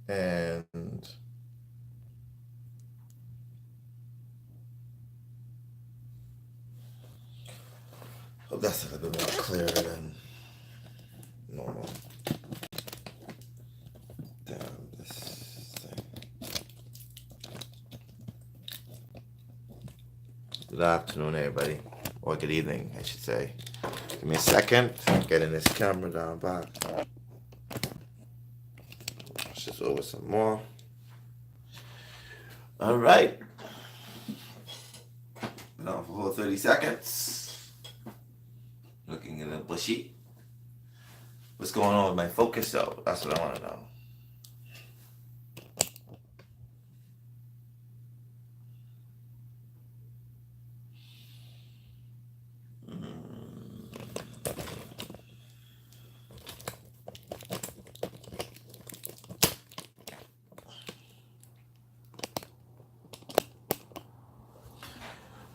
And hope that's a little bit more clearer than normal. Damn, this thing. Good afternoon, everybody. Or good evening, I should say. Give me a second. Getting this camera down back. Let's just over some more. All right. Now for whole 30 seconds. Looking a little bushy. What's going on with my focus, though? That's what I want to know.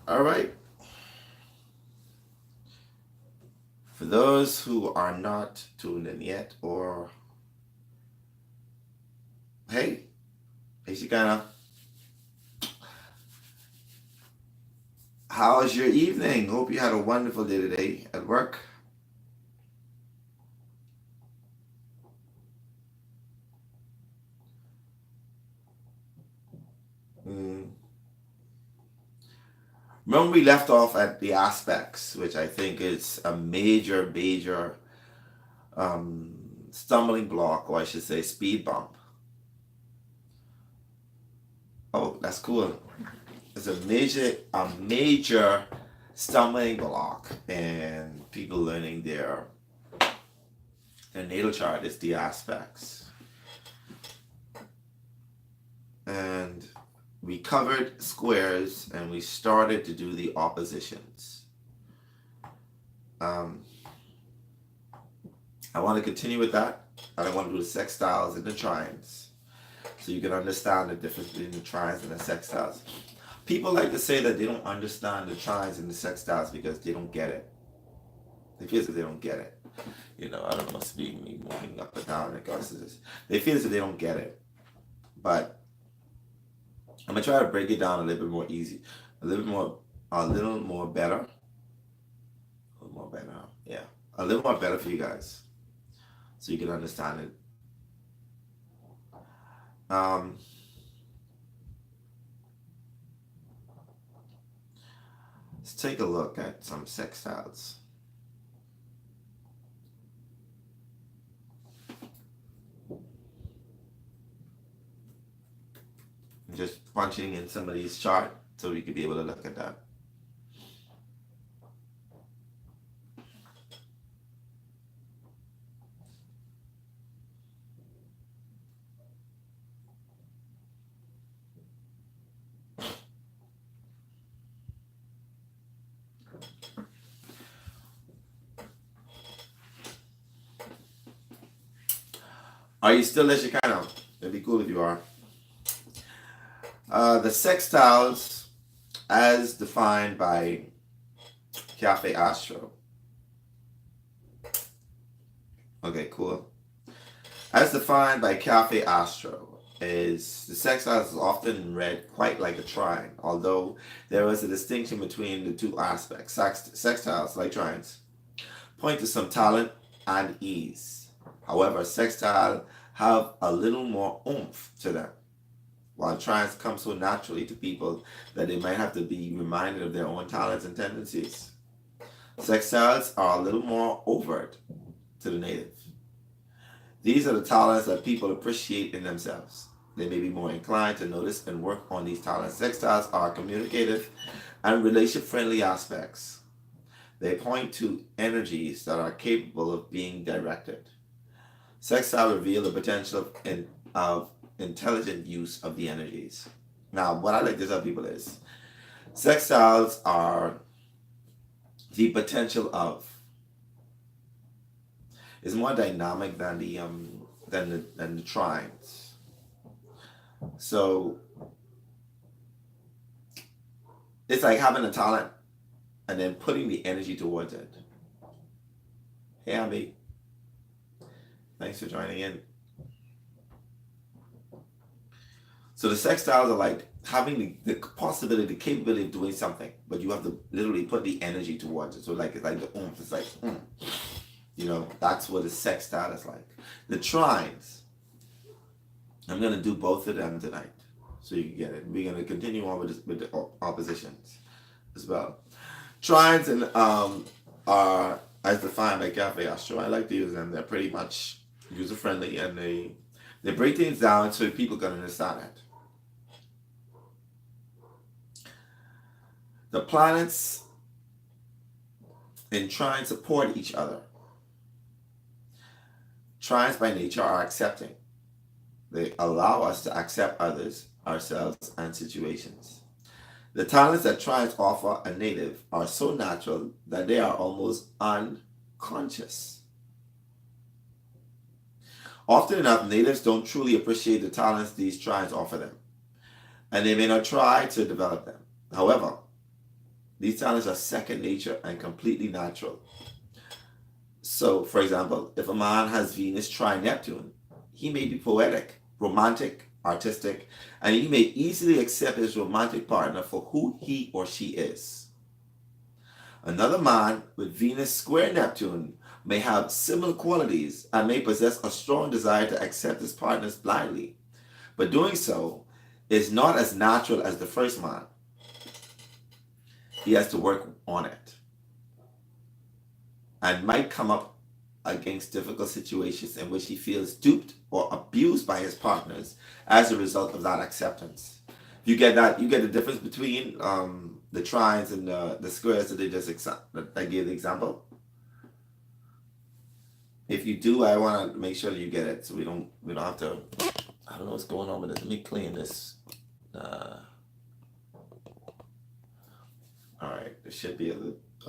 All right. For those who are not tuned in yet, or hey, Ishikana, how's your evening? Hope you had a wonderful day today at work. Mm. Remember, we left off at the aspects, which I think is a major stumbling block, or I should say, speed bump. Oh, that's cool. It's a major stumbling block in people learning their natal chart is the aspects. And we covered squares and we started to do the oppositions. Um, I want to continue with that. And I want to do the sextiles and the trines. So you can understand the difference between the trines and the sextiles. People like to say that they don't understand the trines and the sextiles because they don't get it. They feel as if they don't get it. I don't must be me moving up and down in regards to this. They feel as if they don't get it. But I'm gonna try to break it down a little bit more easy, a little more better, yeah, a little more better for you guys, so you can understand it. Um, let's take a look at some sextiles. Just punching in somebody's chart so we could be able to look at that. Are you still there, Chicano? It'd be cool if you are. The sextiles, as defined by Cafe Astro. Okay, cool. As defined by Cafe Astro, is the sextiles is often read quite like a trine, although there is a distinction between the two aspects. Sextiles, like trines, point to some talent and ease. However, sextile have a little more oomph to them, while trines come so naturally to people that they might have to be reminded of their own talents and tendencies. Sextiles are a little more overt to the native. These are the talents that people appreciate in themselves. They may be more inclined to notice and work on these talents. Sextiles are communicative and relationship friendly aspects. They point to energies that are capable of being directed. Sextiles reveal the potential of intelligent use of the energies. Now, what I like to tell people is sextiles are the potential of is more dynamic than the trines. So it's like having a talent and then putting the energy towards it. Hey, Abby, thanks for joining in. So the sextiles are like having the possibility, the capability of doing something, but you have to literally put the energy towards it. So like it's like the oomph, it's like, that's what a sextile is like. The trines, I'm gonna do both of them tonight, so you can get it. We're gonna continue on with the oppositions as well. Trines and are as defined by Cafe Astro. I like to use them. They're pretty much user friendly, and they break things down so people can understand it. The planets in trines support each other. Trines by nature are accepting. They allow us to accept others, ourselves, and situations. The talents that trines offer a native are so natural that they are almost unconscious. Often enough, natives don't truly appreciate the talents these trines offer them, and they may not try to develop them. However, these talents are second nature and completely natural. So, for example, if a man has Venus trine Neptune, he may be poetic, romantic, artistic, and he may easily accept his romantic partner for who he or she is. Another man with Venus square Neptune may have similar qualities and may possess a strong desire to accept his partners blindly, but doing so is not as natural as the first man. He has to work on it and might come up against difficult situations in which he feels duped or abused by his partners as a result of that acceptance. You get that? You get the difference between the trines and the squares that that I gave the example. If you do, I want to make sure that you get it, so we don't have to. I don't know what's going on with this. Let me clean this. All right, it should be a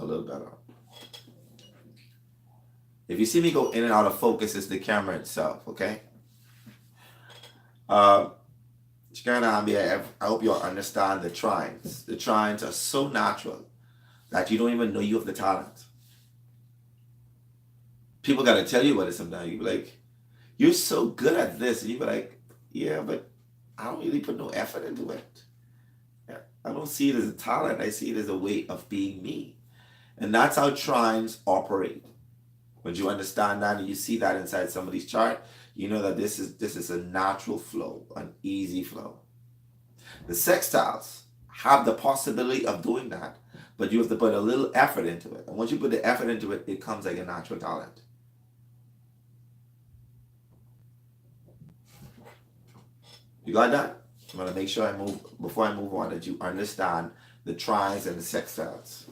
little better. If you see me go in and out of focus, it's the camera itself, okay? I hope you all understand the trines. The trines are so natural that you don't even know you have the talent. People got to tell you about it sometimes. You be like, you're so good at this. And you be like, yeah, but I don't really put no effort into it. I don't see it as a talent. I see it as a way of being me. And that's how trines operate. When you understand that and you see that inside somebody's chart, you know that this is a natural flow, an easy flow. The sextiles have the possibility of doing that, but you have to put a little effort into it. And once you put the effort into it, it comes like a natural talent. You got that? I'm going to make sure before I move on, that you understand the trines and the sextiles.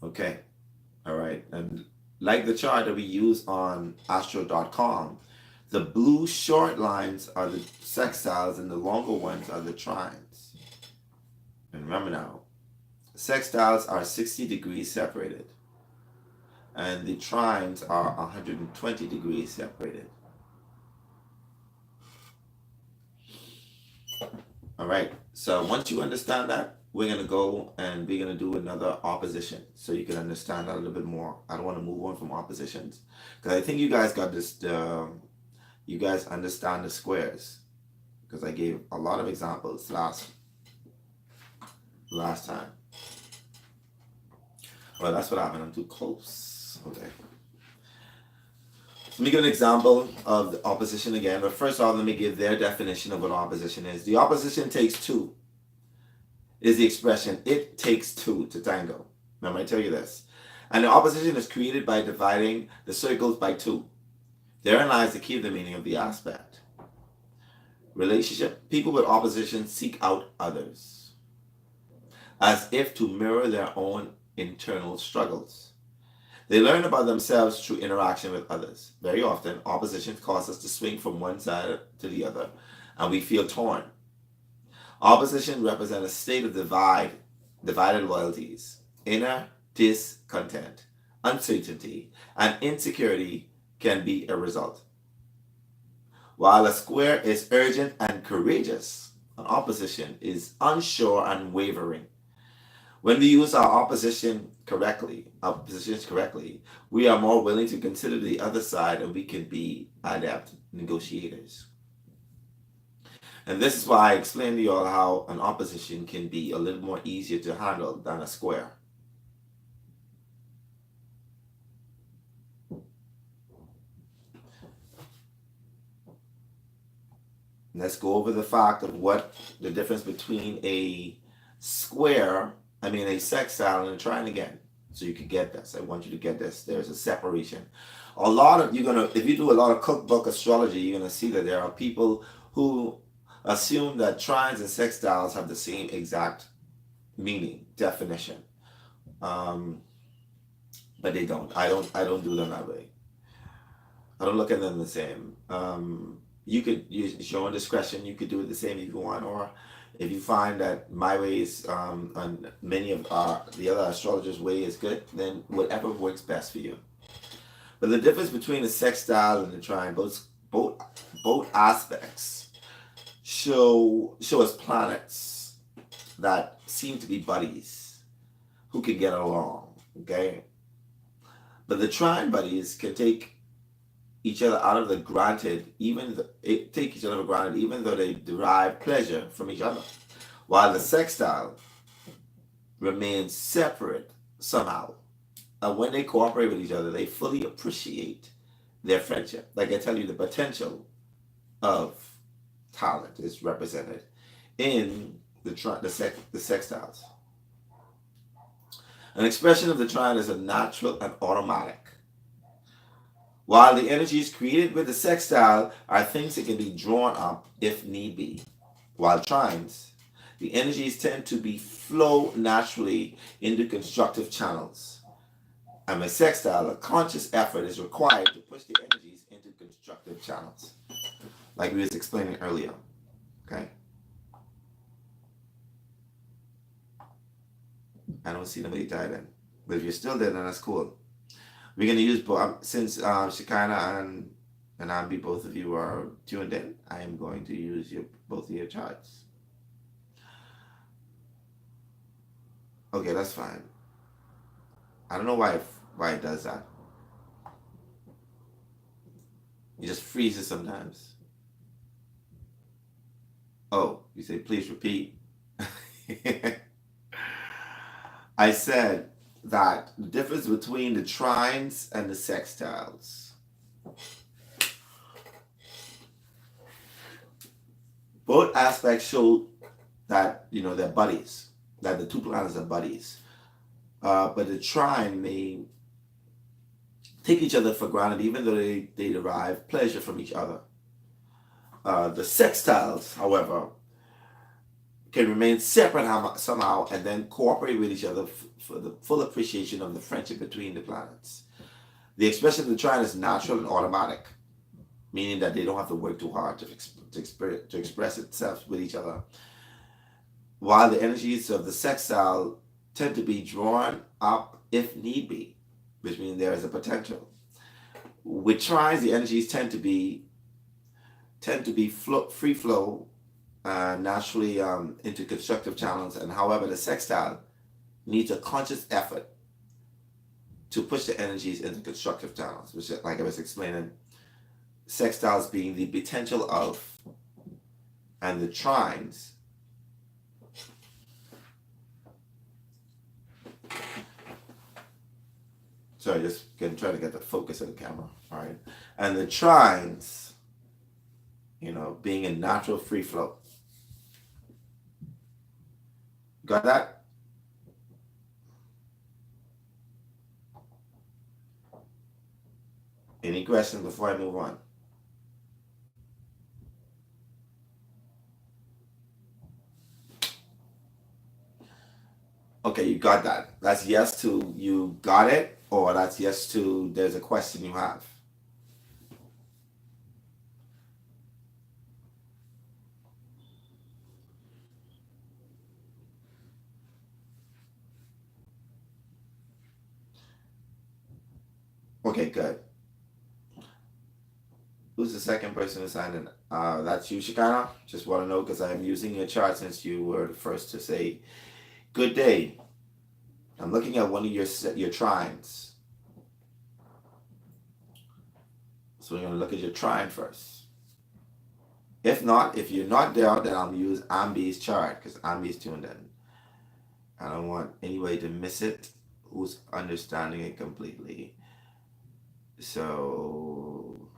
Okay. All right. And like the chart that we use on astro.com, the blue short lines are the sextiles and the longer ones are the trines. And remember now, sextiles are 60 degrees separated, and the trines are 120 degrees separated. All right, so once you understand that, we're going to go and we're going to do another opposition so you can understand that a little bit more. I don't want to move on from oppositions because I think you guys got this, you guys understand the squares because I gave a lot of examples last time. Well, that's what happened. I'm too close. Okay. Let me give an example of the opposition again, but first off, let me give their definition of what opposition is. The opposition takes two. Is the expression, it takes two to tango. Remember, I tell you this. And the opposition is created by dividing the circles by two. Therein lies the key of the meaning of the aspect. Relationship, people with opposition seek out others, as if to mirror their own internal struggles. They learn about themselves through interaction with others. Very often, opposition causes us to swing from one side to the other, and we feel torn. Opposition represents a state of divided loyalties. Inner discontent, uncertainty, and insecurity can be a result. While a square is urgent and courageous, an opposition is unsure and wavering. When we use our oppositions correctly, we are more willing to consider the other side and we can be adept negotiators. And this is why I explained to you all how an opposition can be a little more easier to handle than a square. Let's go over the fact of what the difference between a a sextile and a trine again. So you can get this. I want you to get this. There's a separation. If you do a lot of cookbook astrology, you're gonna see that there are people who assume that trines and sextiles have the same exact meaning, definition. Um, but they don't. I don't do them that way. I don't look at them the same. You could use your own discretion. You could do it the same if you want, or if you find that my ways and many of the other astrologers' way is good, then whatever works best for you. But the difference between the sextile and the trine, both aspects show us planets that seem to be buddies who can get along. Okay, but the trine buddies can take each other out of the granted, take each other for granted, even though they derive pleasure from each other, while the sextile remains separate somehow. And when they cooperate with each other, they fully appreciate their friendship. Like I tell you, the potential of talent is represented in the sextiles. An expression of the trine is a natural and automatic, while the energies created with the sextile are things that can be drawn up if need be. While trines, the energies tend to be flow naturally into constructive channels. And with sextile, a conscious effort is required to push the energies into constructive channels, like we was explaining earlier. Okay. I don't see nobody died in, but if you're still there, then that's cool. We're gonna use since Shekinah and Ambi, both of you are tuned in. I am going to use both of your charts. Okay, that's fine. I don't know why it does that. It just freezes sometimes. Oh, you say please repeat. I said that the difference between the trines and the sextiles. Both aspects show that they're buddies, that the two planets are buddies. But the trine may take each other for granted, even though they derive pleasure from each other. The sextiles, however, can remain separate somehow and then cooperate with each other for the full appreciation of the friendship between the planets. The expression of the trine is natural and automatic, meaning that they don't have to work too hard to express itself with each other, while the energies of the sextile tend to be drawn up if need be, which means there is a potential. With trines, the energies tend to be free flow naturally into constructive channels, and however the sextile needs a conscious effort to push the energies into constructive channels, which, like I was explaining, sextiles being the potential of, and the trines sorry, just trying to get the focus of the camera. All right, and the trines, being in natural free flow. Got that? Any questions before I move on? Okay, you got that. That's yes to you got it, or that's yes to there's a question you have. Okay, good. Who's the second person to sign in? That's you, Shekinah. Just want to know because I'm using your chart since you were the first to say good day. I'm looking at one of your trines. So we're going to look at your trine first. If not, if you're not there, then I'll use Ambi's chart because Ambi's tuned in. I don't want anybody to miss it who's understanding it completely. So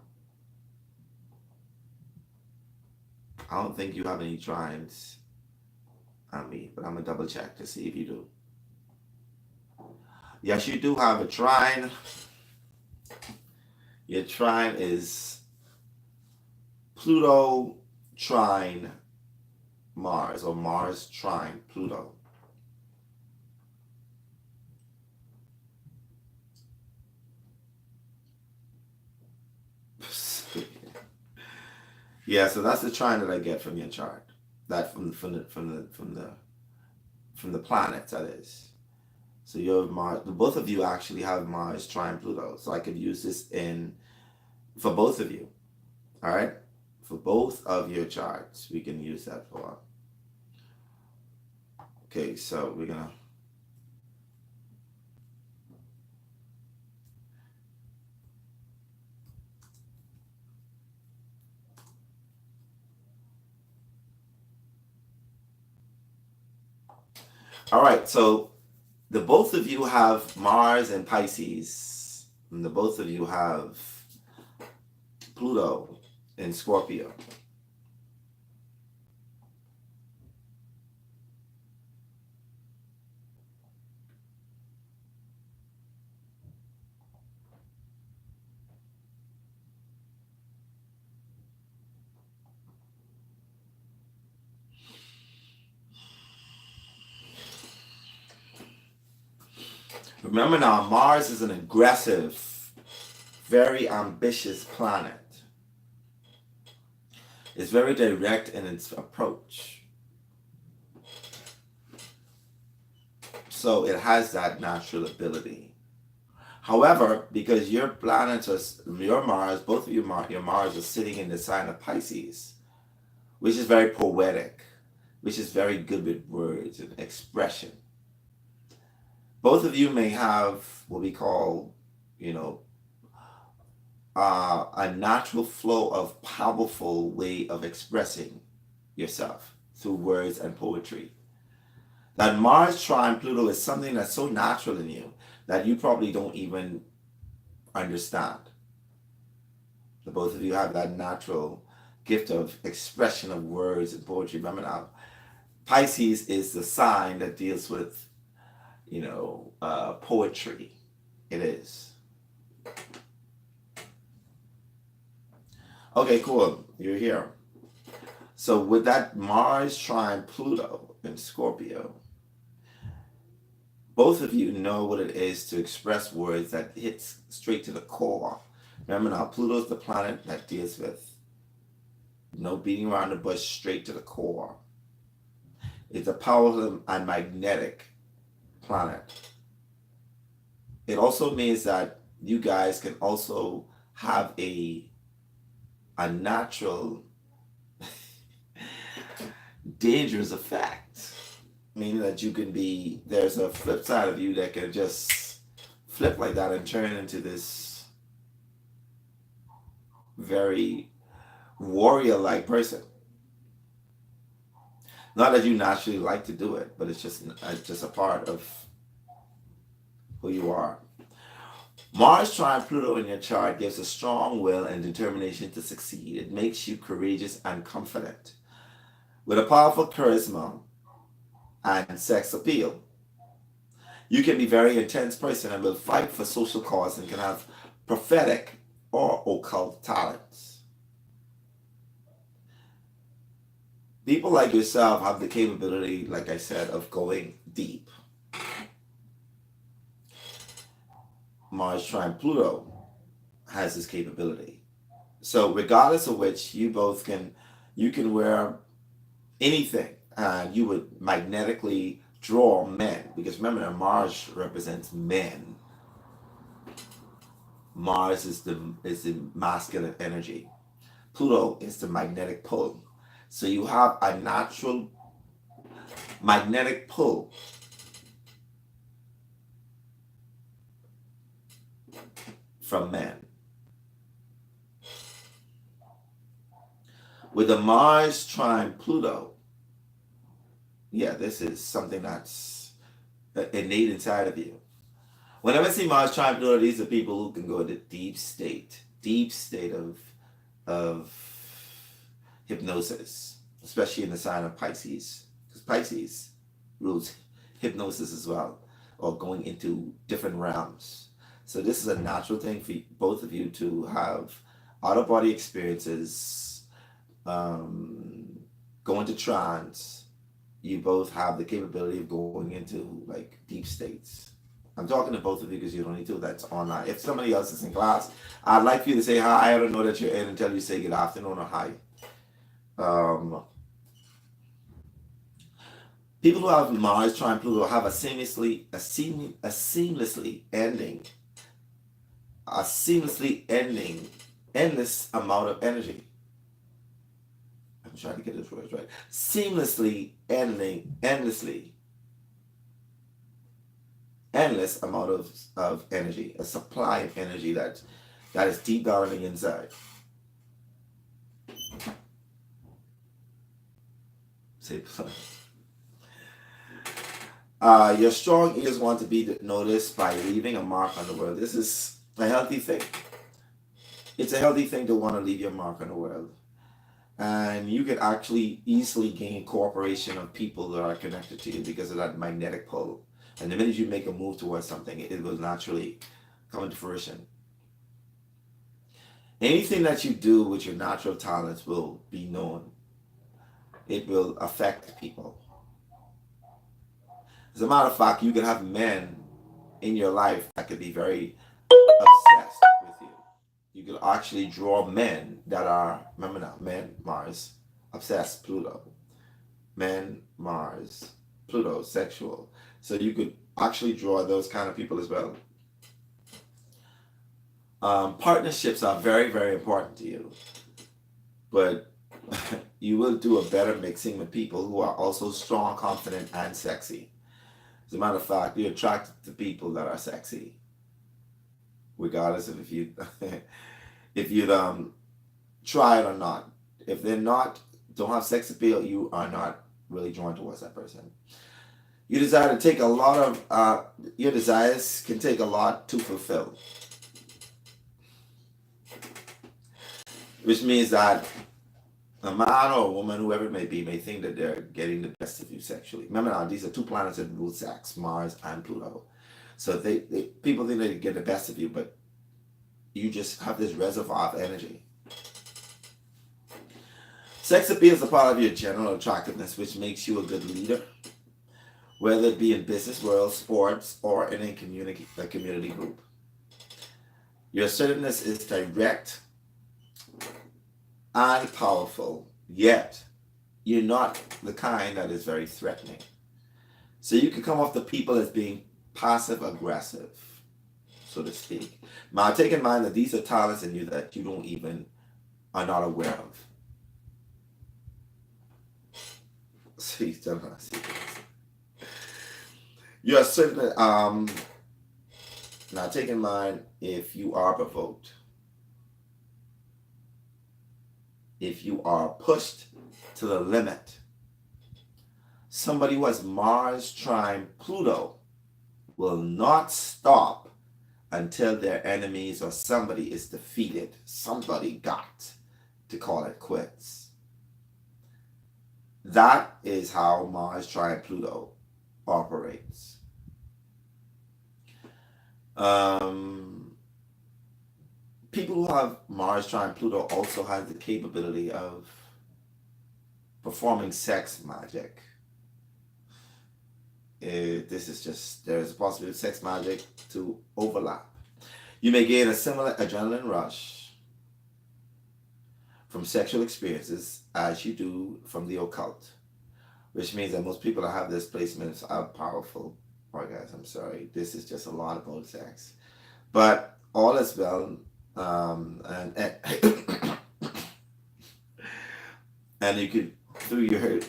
I don't think you have any trines on me, but I'm gonna double check to see if you do. Yes, you do have a trine. Your trine is Pluto trine Mars, or Mars trine Pluto. Yeah, so that's the trine that I get from your chart. That from the planets, that is. So you have Mars. Both of you actually have Mars trine Pluto. So I could use this in for both of you. All right, for both of your charts, we can use that for. Okay, so we're gonna. All right, so the both of you have Mars and Pisces, and the both of you have Pluto in Scorpio. Remember now, Mars is an aggressive, very ambitious planet. It's very direct in its approach. So it has that natural ability. However, because your planets are, your Mars, both of your Mars are sitting in the sign of Pisces, which is very poetic, which is very good with words and expression. Both of you may have what we call, you know, a natural flow of powerful way of expressing yourself through words and poetry. That Mars trine Pluto is something that's so natural in you that you probably don't even understand. The both of you have that natural gift of expression of words and poetry. Remember now, Pisces is the sign that deals with, poetry. It is. Okay, cool. You're here. So with that Mars trine Pluto in Scorpio, both of you know what it is to express words that hits straight to the core. Remember now, Pluto's the planet that deals with no beating around the bush, straight to the core. It's a powerful and magnetic planet. It also means that you guys can also have a natural dangerous effect. Meaning that you can be, there's a flip side of you that can just flip like that and turn into this very warrior-like person. Not that you naturally like to do it, but it's just a part of who you are. Mars trine Pluto in your chart gives a strong will and determination to succeed. It makes you courageous and confident. With a powerful charisma and sex appeal, you can be a very intense person and will fight for social cause and can have prophetic or occult talents. People like yourself have the capability, like I said, of going deep. Mars trine Pluto has this capability. So regardless of which, you can wear anything and you would magnetically draw men, because remember that Mars represents men. Mars is the masculine energy. Pluto is the magnetic pull. So you have a natural magnetic pull from men. With the Mars trine Pluto, yeah, this is something that's innate inside of you. Whenever I see Mars trine Pluto, these are people who can go into deep state of hypnosis, especially in the sign of Pisces, because Pisces rules hypnosis as well, or going into different realms. So this is a natural thing for both of you to have out of body experiences, go into trance. You both have the capability of going into like deep states. I'm talking to both of you because you don't need to. That's online. If somebody else is in class, I'd like for you to say hi. I don't know that you're in until you say good afternoon or hi. Um, People who have Mars trine Pluto have a seamlessly ending, endless amount of energy. I'm trying to get this word right. Seamlessly ending, endless amount of energy, a supply of energy that is deep down on the inside. Say, your strong ears want to be noticed by leaving a mark on the world. This is a healthy thing. It's a healthy thing to want to leave your mark on the world. And you can actually easily gain cooperation of people that are connected to you because of that magnetic pull. And the minute you make a move towards something, it will naturally come into fruition. Anything that you do with your natural talents will be known. It will affect people. As a matter of fact, you can have men in your life that could be very obsessed with you. You could actually draw men that are, remember now, men, Mars, obsessed, Pluto. Men, Mars, Pluto, sexual. So you could actually draw those kind of people as well. Partnerships are very, very important to you. But you will do a better mixing with people who are also strong, confident, and sexy. As a matter of fact, you're attracted to people that are sexy, regardless of if you if you try it or not. If they're not, don't have sex appeal, you are not really drawn towards that person. You desire to take a lot of your desires can take a lot to fulfill, which means that a man or a woman, whoever it may be, may think that they're getting the best of you sexually. Remember now, these are two planets that rule sex, Mars and Pluto. So they people think they get the best of you, but you just have this reservoir of energy. Sex appeal is a part of your general attractiveness, which makes you a good leader, whether it be in business world, sports, or in a community group. Your assertiveness is direct and powerful, yet you're not the kind that is very threatening. So you can come off the people as being passive aggressive, so to speak. Now take in mind that these are talents in you that you don't even are not aware of. See, you're certainly now take in mind if you are provoked, if you are pushed to the limit. Somebody who has Mars trine Pluto will not stop until their enemies or somebody is defeated. Somebody got to call it quits. That is how Mars trine Pluto operates. People who have Mars trine Pluto also have the capability of performing sex magic. This is just, there's a possibility of sex magic to overlap. You may gain a similar adrenaline rush from sexual experiences as you do from the occult, which means that most people that have this placement are powerful. Alright guys, I'm sorry. This is just a lot about sex. But all is well, and and you could through your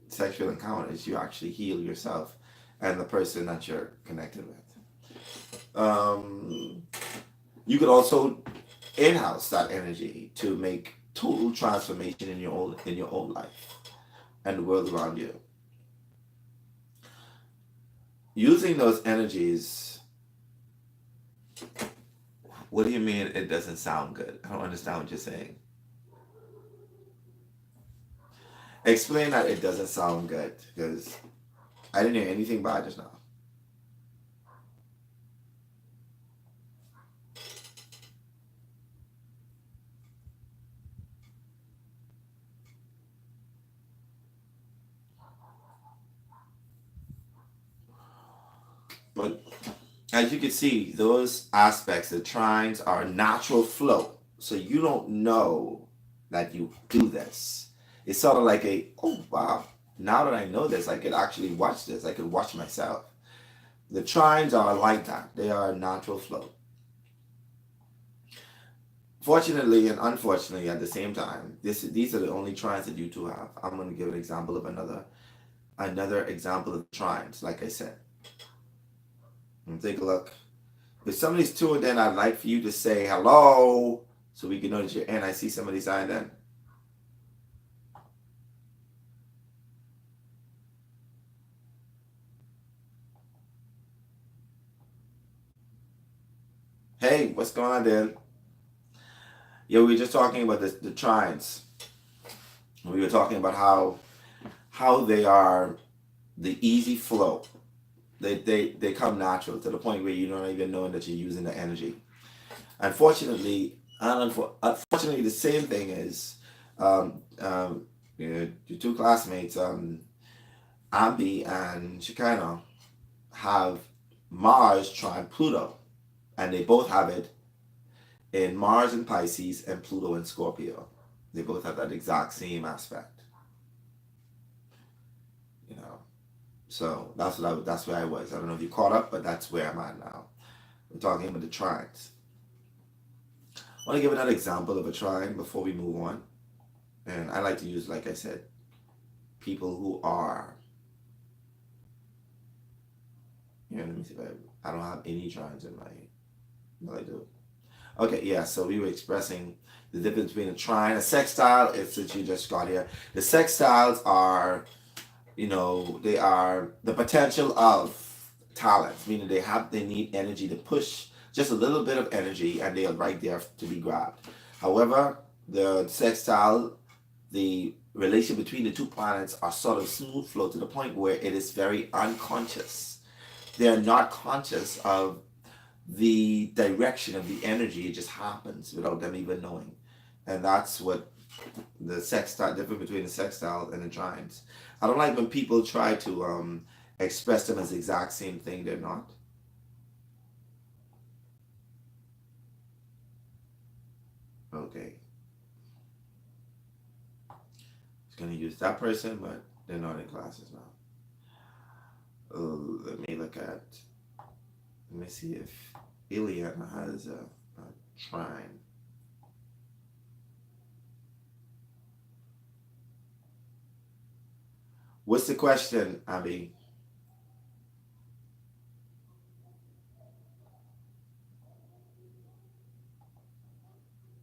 sexual encounters, you actually heal yourself and the person that you're connected with. Um, you could also in-house that energy to make total transformation in your own life and the world around you. Using those energies, what do you mean it doesn't sound good? I don't understand what you're saying. Explain that it doesn't sound good because I didn't hear anything bad just now. But as you can see, those aspects, the trines are natural flow. So you don't know that you do this. It's sort of like oh wow, now that I know this, I could actually watch this. I could watch myself. The trines are like that. They are natural flow. Fortunately and unfortunately at the same time, these are the only trines that you two have. I'm going to give an example of another example of trines, like I said. Take a look. If somebody's tuned in, I'd like for you to say hello so we can know that you're in. I see somebody signed in. Hey, what's going on, Dan? Yeah, we were just talking about the trines. We were talking about how they are the easy flow. They come natural to the point where you don't even know that you're using the energy. Unfortunately, unfortunately, the same thing is your two classmates, Ambi and Shekinah, have Mars trine Pluto, and they both have it in Mars in Pisces and Pluto in Scorpio. They both have that exact same aspect, you know. So that's where I was. I don't know if you caught up, but that's where I'm at now. We're talking about the trines. I want to give another example of a trine before we move on. And I like to use, like I said, people who are. Let me see if I don't have any trines in my. No, I do. Okay, yeah. So we were expressing the difference between a trine, a sextile. It's since you just got here. The sextiles are, they are the potential of talents, meaning they need energy to push just a little bit of energy, and they are right there to be grabbed. However, the sextile, the relation between the two planets are sort of smooth flow to the point where it is very unconscious. They are not conscious of the direction of the energy. It just happens without them even knowing. And that's what the sextile, difference between the sextile and the trines. I don't like when people try to express them as the exact same thing. They're not. Okay. It's going to use that person, but they're not in classes now. Let me look at. Let me see if Ileana has a trine. What's the question, Abby?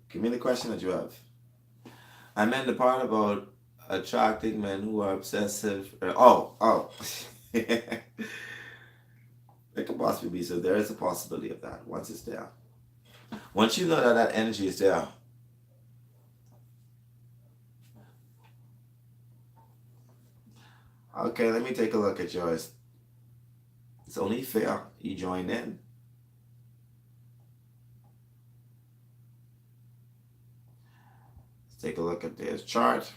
Give me the question that you have. I meant the part about attracting men who are obsessive. Oh. It could possibly be. So there is a possibility of that once it's there. Once you know that that energy is there. Okay, let me take a look at yours. It's only fair you join in. Let's take a look at this chart.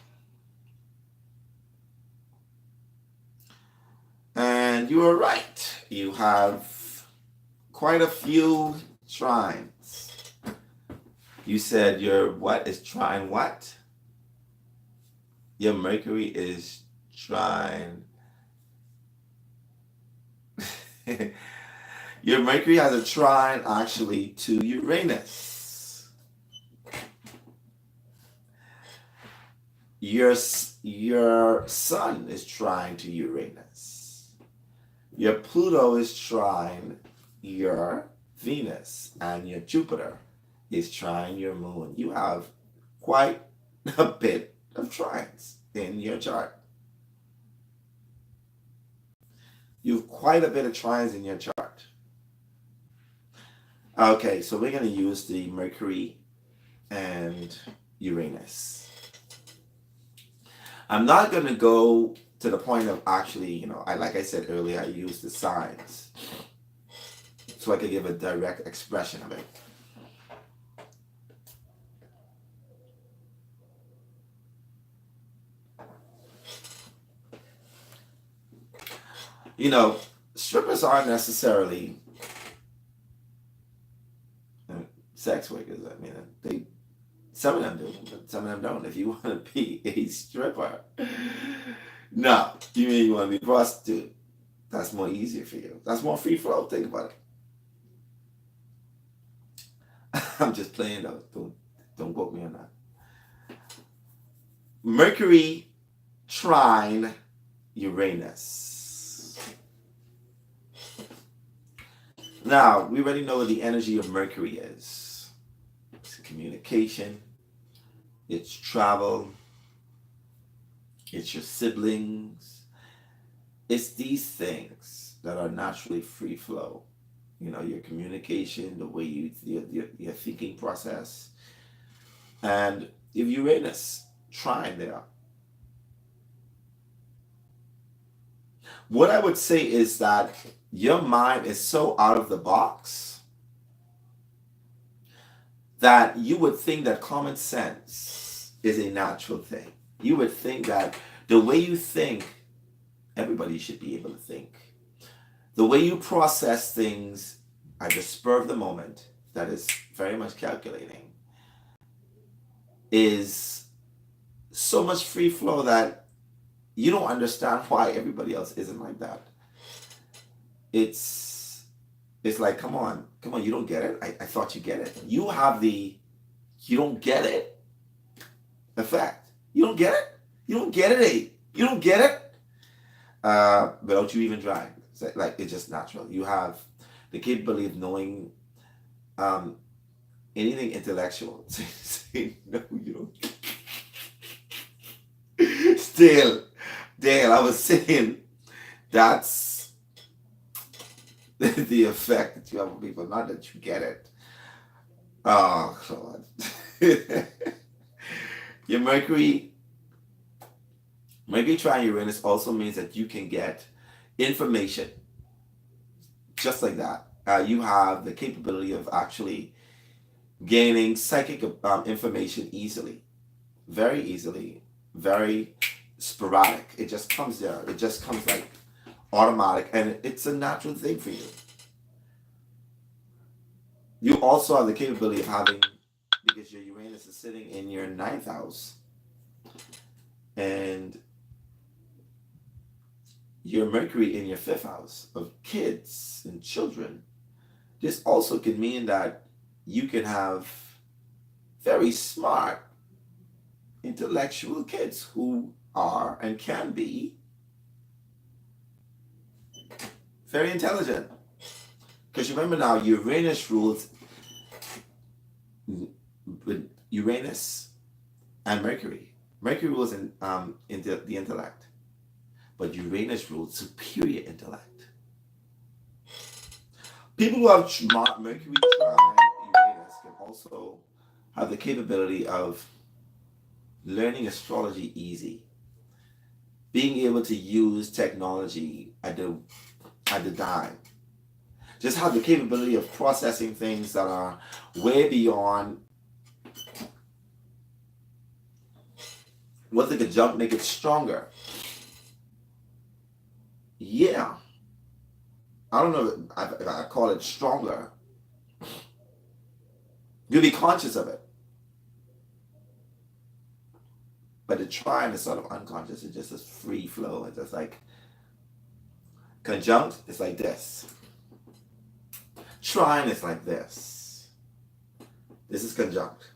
And you are right. You have quite a few trines. You said your what is trine what? Your Mercury is trine. Your Mercury has a trine actually to Uranus. Your Sun is trine to Uranus. Your Pluto is trine your Venus, and your Jupiter is trine your moon. You have quite a bit of trines in your chart. You have quite a bit of trines in your chart. Okay, so we're going to use the Mercury and Uranus. I'm not going to go to the point of actually, like I said earlier, I use the signs so I could give a direct expression of it. Strippers aren't necessarily sex workers. I mean, some of them do, but some of them don't. If you want to be a stripper, no, you mean you want to be a prostitute. That's more easier for you. That's more free flow. Think about it. I'm just playing though. Don't quote me on that. Mercury trine Uranus. Now, we already know what the energy of Mercury is. It's communication, it's travel, it's your siblings. It's these things that are naturally free flow. Your communication, the way your thinking process. And if Uranus trine there, what I would say is that your mind is so out of the box that you would think that common sense is a natural thing. You would think that the way you think, everybody should be able to think. The way you process things at the spur of the moment, that is very much calculating, is so much free flow that you don't understand why everybody else isn't like that. It's like, come on, you don't get it? I thought you get it. You have the you don't get it effect. You don't get it? You don't get it, eh? You don't get it? Without you even trying. It's just natural. You have the capability of knowing anything intellectual. Say, no, you don't. Still, Dale, I was saying that's the effect that you have on people, not that you get it. Oh, God. Your Mercury trine Uranus also means that you can get information just like that. You have the capability of actually gaining psychic information easily, very easily, very sporadic. It just comes there. It just comes like automatic, and it's a natural thing for you. You also have the capability of having, because your Uranus is sitting in your ninth house, and your Mercury in your fifth house of kids and children. This also can mean that you can have very smart, intellectual kids who are and can be very intelligent. Because remember now, Uranus rules with Uranus and Mercury. Mercury rules in the intellect, but Uranus rules superior intellect. People who have Mercury trine Uranus can also have the capability of learning astrology easy, being able to use technology at the dime. Just have the capability of processing things that are way beyond what they could jump, make it stronger. Yeah. I don't know if I call it stronger. You'll be conscious of it. But the trine is sort of unconscious. It's just a free flow. It's just like conjunct, it's like this. Trine is like this. This is conjunct.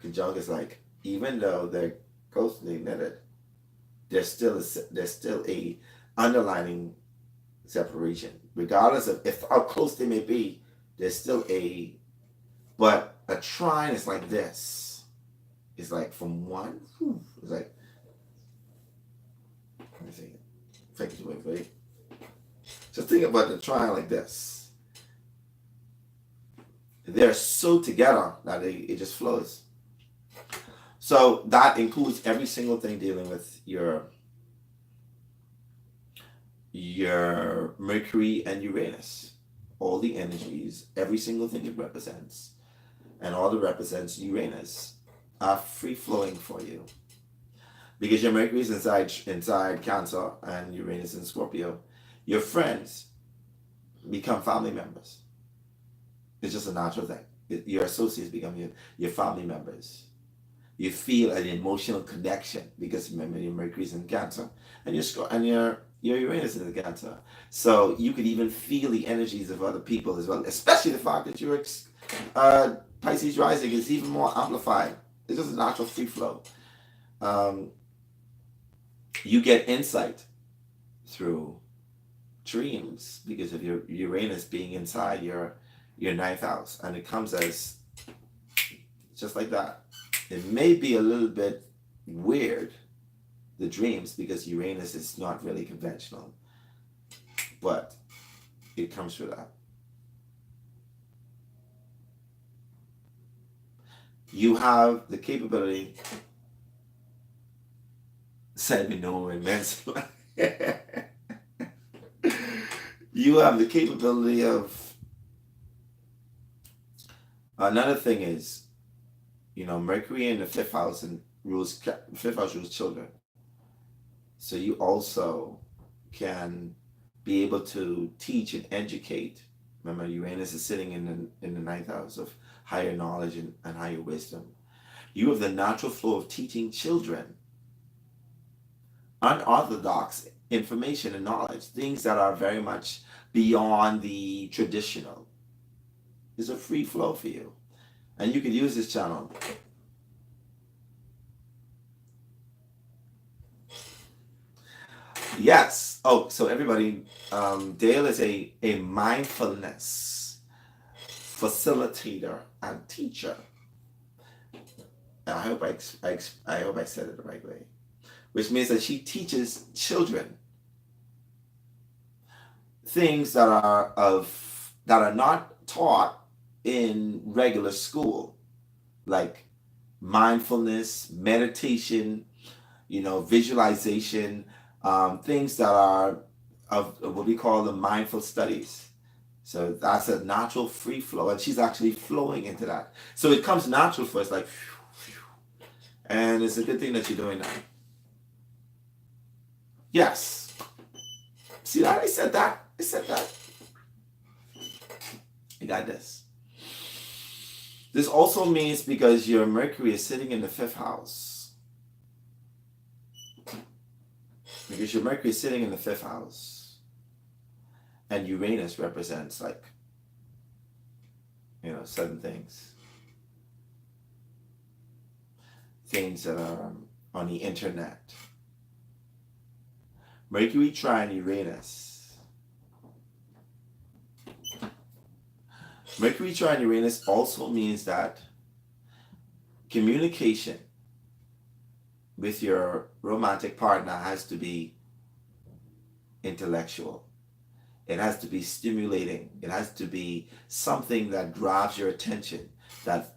Conjunct is like, even though they're closely knitted, there's still a underlining separation, regardless of if how close they may be. There's still a but a trine is like this. It's like from one. It's like let me see. Take it away, wait. Just think about the trine like this. They're so together that it just flows. So that includes every single thing dealing with your Mercury and Uranus. All the energies, every single thing it represents, and all that represents Uranus are free flowing for you. Because your Mercury is inside Cancer and Uranus in Scorpio, your friends become family members. It's just a natural thing. Your associates become your family members. You feel an emotional connection because remember your Mercury is in Cancer and your Uranus is in Cancer. So you could even feel the energies of other people as well, especially the fact that you're Pisces rising is even more amplified. It's just a natural free flow. You get insight through dreams because of your Uranus being inside your ninth house, and it comes as just like that. It may be a little bit weird, the dreams, because Uranus is not really conventional, but it comes through that. You have the capability, send me no immense. You have the capability of. Another thing is, Mercury in the fifth house and fifth house rules children. So you also can be able to teach and educate. Remember, Uranus is sitting in the ninth house of higher knowledge and higher wisdom. You have the natural flow of teaching children unorthodox information and knowledge, things that are very much beyond the traditional. It's a free flow for you. And you can use this channel. Yes. Oh, so everybody, Dale is a mindfulness facilitator and teacher. I hope I hope I said it the right way. Which means that she teaches children things that are not taught in regular school, like mindfulness, meditation, visualization, things that are of what we call the mindful studies. So that's a natural free flow, and she's actually flowing into that. So it comes natural for us, like, and it's a good thing that you're doing that. Yes. See that? I said that. You got this. This also means because your Mercury is sitting in the fifth house. Because your Mercury is sitting in the fifth house. And Uranus represents certain things. Things that are on the internet. Mercury trine Uranus. Mercury trine Uranus also means that communication with your romantic partner has to be intellectual. It has to be stimulating. It has to be something that grabs your attention, that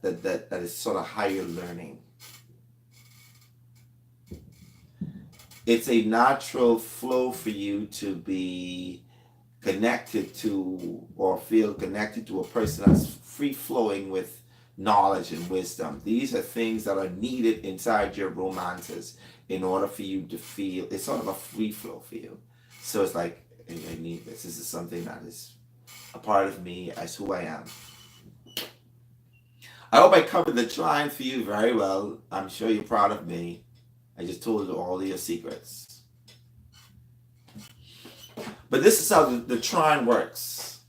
is sort of higher learning. It's a natural flow for you to be connected to or feel connected to a person that's free flowing with knowledge and wisdom. These are things that are needed inside your romances in order for you to feel it's sort of a free flow for you. So it's like, I need this. This is something that is a part of me as who I am. I hope I covered the trine for you very well. I'm sure you're proud of me. I just told you all of your secrets. But this is how the trine works.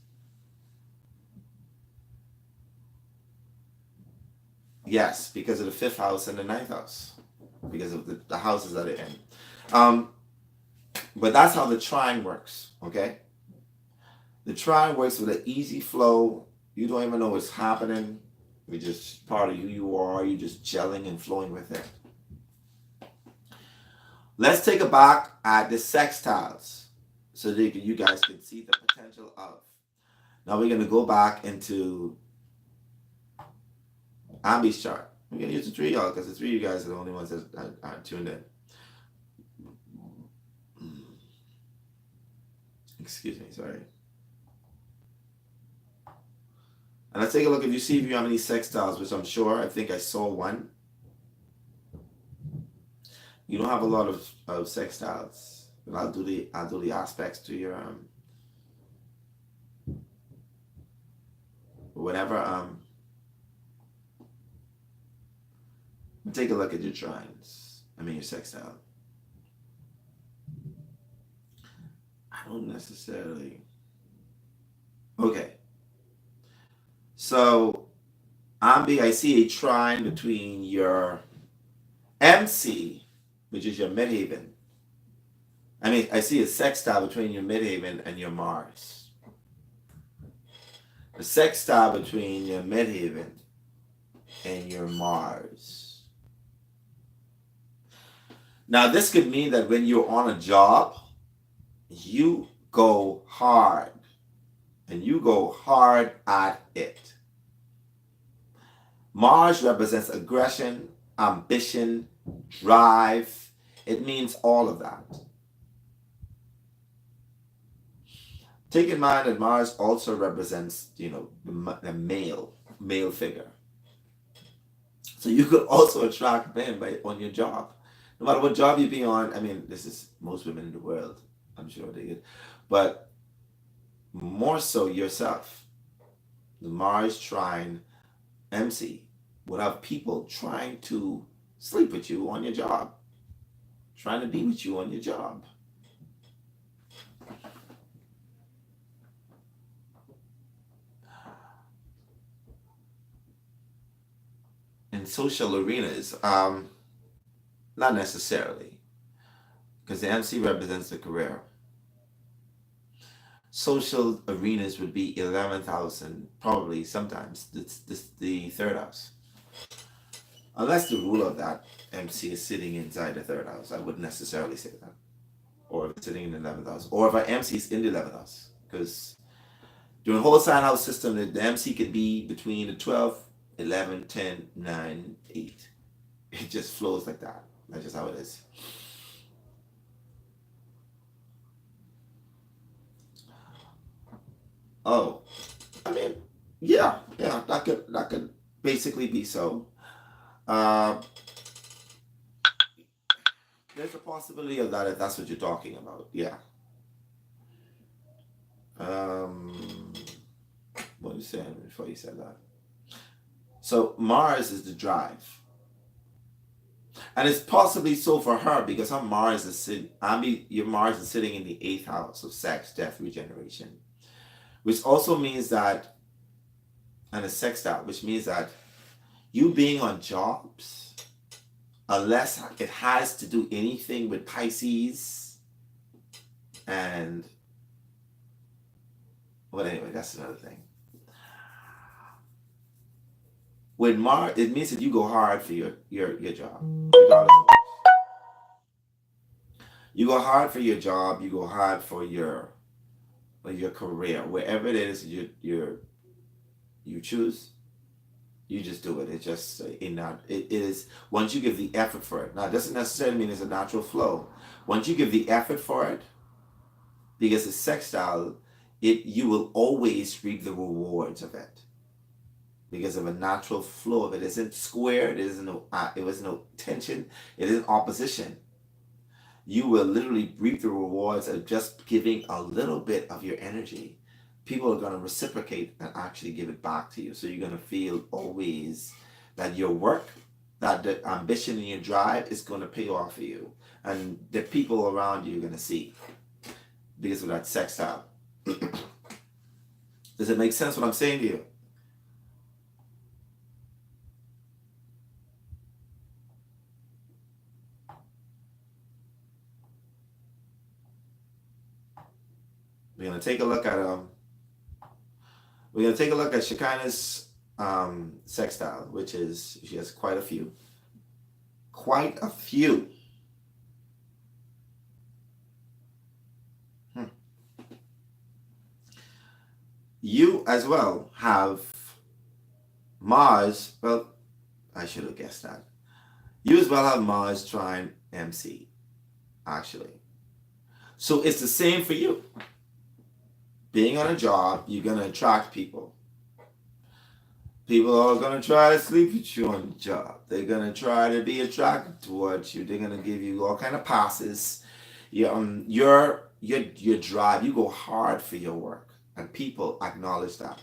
Yes, because of the fifth house and the ninth house. Because of the houses that are in. But that's how the trine works, okay? The trine works with an easy flow. You don't even know what's happening. It's just part of who you are. You're just gelling and flowing with it. Let's take a back at the sextiles so that you guys can see the potential of. Now we're going to go back into Ambi's chart. We're going to use the three of y'all because the three of you guys are the only ones that are tuned in. Excuse me, sorry. And let's take a look if you have any sextiles, which I'm sure, I think I saw one. You don't have a lot of sextiles. But I'll do the aspects to your whenever take a look at your trines. I mean your sextile. I don't necessarily. Okay. So Ambi, I see a trine between your MC, which is your midhaven. I mean, I see a sextile between your midhaven and your Mars. A sextile between your midhaven and your Mars. Now, this could mean that when you're on a job, you go hard. And you go hard at it. Mars represents aggression, ambition, drive. It means all of that. Take in mind that Mars also represents, the male figure. So you could also attract men on your job. No matter what job you be on, I mean, this is most women in the world. I'm sure they get. But more so yourself. The Mars trine MC would have people trying to sleep with you on your job, trying to be with you on your job. In social arenas, not necessarily, because the MC represents the career. Social arenas would be 11th house and probably sometimes the third house. Unless the ruler of that MC is sitting inside the third house, I wouldn't necessarily say that. Or if it's sitting in the 11th house. Or if an MC is in the 11th house. Because during the whole sign house system, the MC could be between the 12, 11, 10, 9, 8. It just flows like that. That's just how it is. Oh, I mean, yeah, that could basically be so. Uh, there's a possibility of that if that's what you're talking about. Yeah. What are you saying before you said that? So Mars is the drive, and it's possibly so for her because her Mars is sitting. Your Mars is sitting in the 8th house of sex, death, regeneration, which also means that, and a sextile, which means that you being on jobs, unless it has to do anything with Pisces, and well, anyway, that's another thing. With Mars, it means that you go hard for your job, regardless of you go hard for your job, you go hard for your career, wherever it is you choose, you just do it. It's just in that it is once you give the effort for it. Now it doesn't necessarily mean it's a natural flow. Once you give the effort for it, because it's sextile, you will always reap the rewards of it. Because of a natural flow of it. It isn't square, it was no tension, it isn't opposition. You will literally reap the rewards of just giving a little bit of your energy. People are going to reciprocate and actually give it back to you. So you're going to feel always that your work, that the ambition and your drive is going to pay off for you. And the people around you are going to see because of that sextile. Does it make sense what I'm saying to you? gonna take a look at Shekinah's sextile, which is she has quite a few. Quite a few. You as well have Mars. Well, I should have guessed that. You as well have Mars trine MC, actually. So it's the same for you. Being on a job, you're going to attract people. People are going to try to sleep with you on the job. They're going to try to be attracted towards you. They're going to give you all kind of passes. Your drive, you go hard for your work, and people acknowledge that.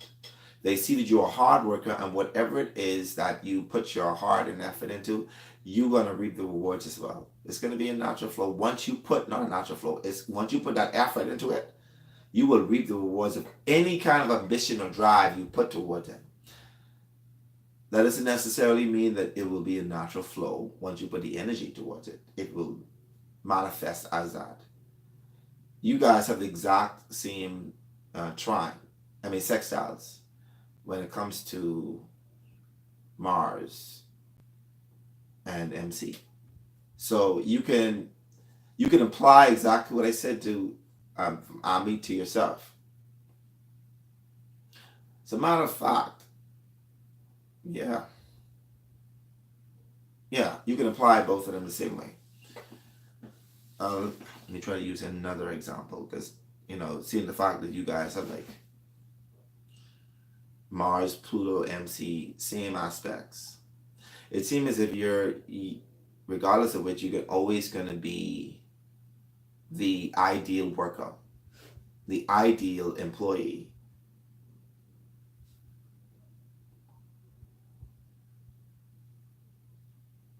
They see that you're a hard worker, and whatever it is that you put your heart and effort into, you're going to reap the rewards as well. It's going to be a natural flow. Once you put, not a natural flow, it's once you put that effort into it, you will reap the rewards of any kind of ambition or drive you put towards it. That doesn't necessarily mean that it will be a natural flow. Once you put the energy towards it, it will manifest as that. You guys have the exact same sextiles when it comes to Mars and MC. So you can apply exactly what I said to from Ami to yourself. As a matter of fact, yeah, you can apply both of them the same way. Let me try to use another example because seeing the fact that you guys have like Mars, Pluto, MC, same aspects. It seems as if regardless of which, you're always going to be the ideal worker, the ideal employee.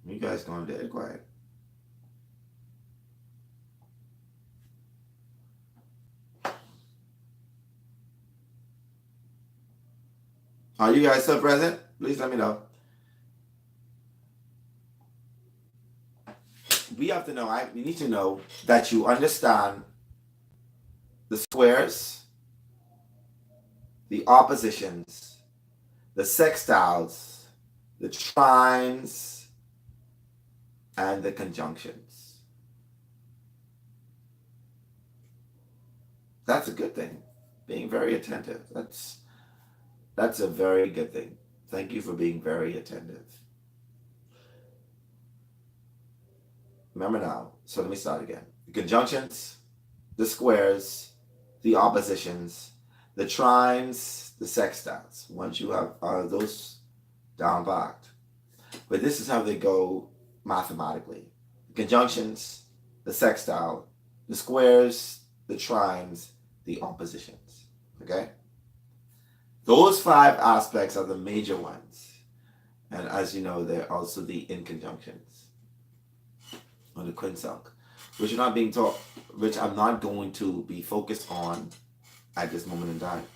You guys going dead quiet. Are you guys still present? Please let me know. We have to know, we need to know that you understand the squares, the oppositions, the sextiles, the trines, and the conjunctions. That's a good thing. Being very attentive. That's a very good thing. Thank you for being very attentive. Remember now. So let me start again. The conjunctions, the squares, the oppositions, the trines, the sextiles. Once you have those down packed. But this is how they go mathematically. The conjunctions, the sextile, the squares, the trines, the oppositions. Okay? Those 5 aspects are the major ones. And as you know, they're also the inconjunctions. Or the quincunx. Which are not being taught, which I'm not going to be focused on at this moment in time.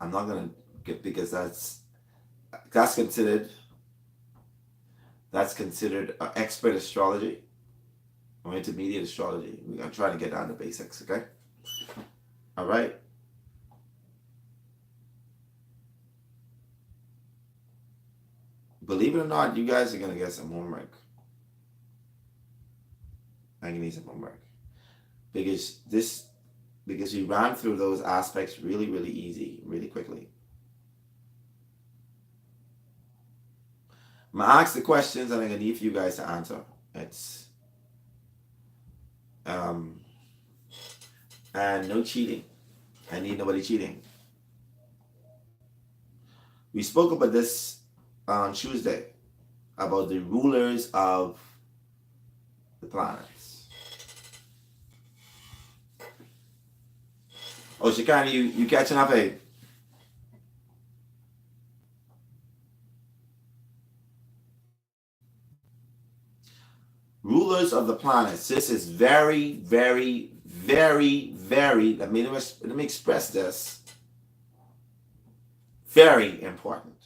I'm not going to get, because that's considered expert astrology or intermediate astrology. We're going to try to get down to basics, okay? All right. Believe it or not, you guys are going to get some homework. I'm going to need some homework. Because we ran through those aspects really, really easy, really quickly. I'm going to ask the questions and I'm going to need for you guys to answer. And no cheating. I need nobody cheating. We spoke about this on Tuesday, about the rulers of the planets. Oh, Shekinah, you catching up, eh? Rulers of the planets. This is very, very, very, very, let me express this. Very important.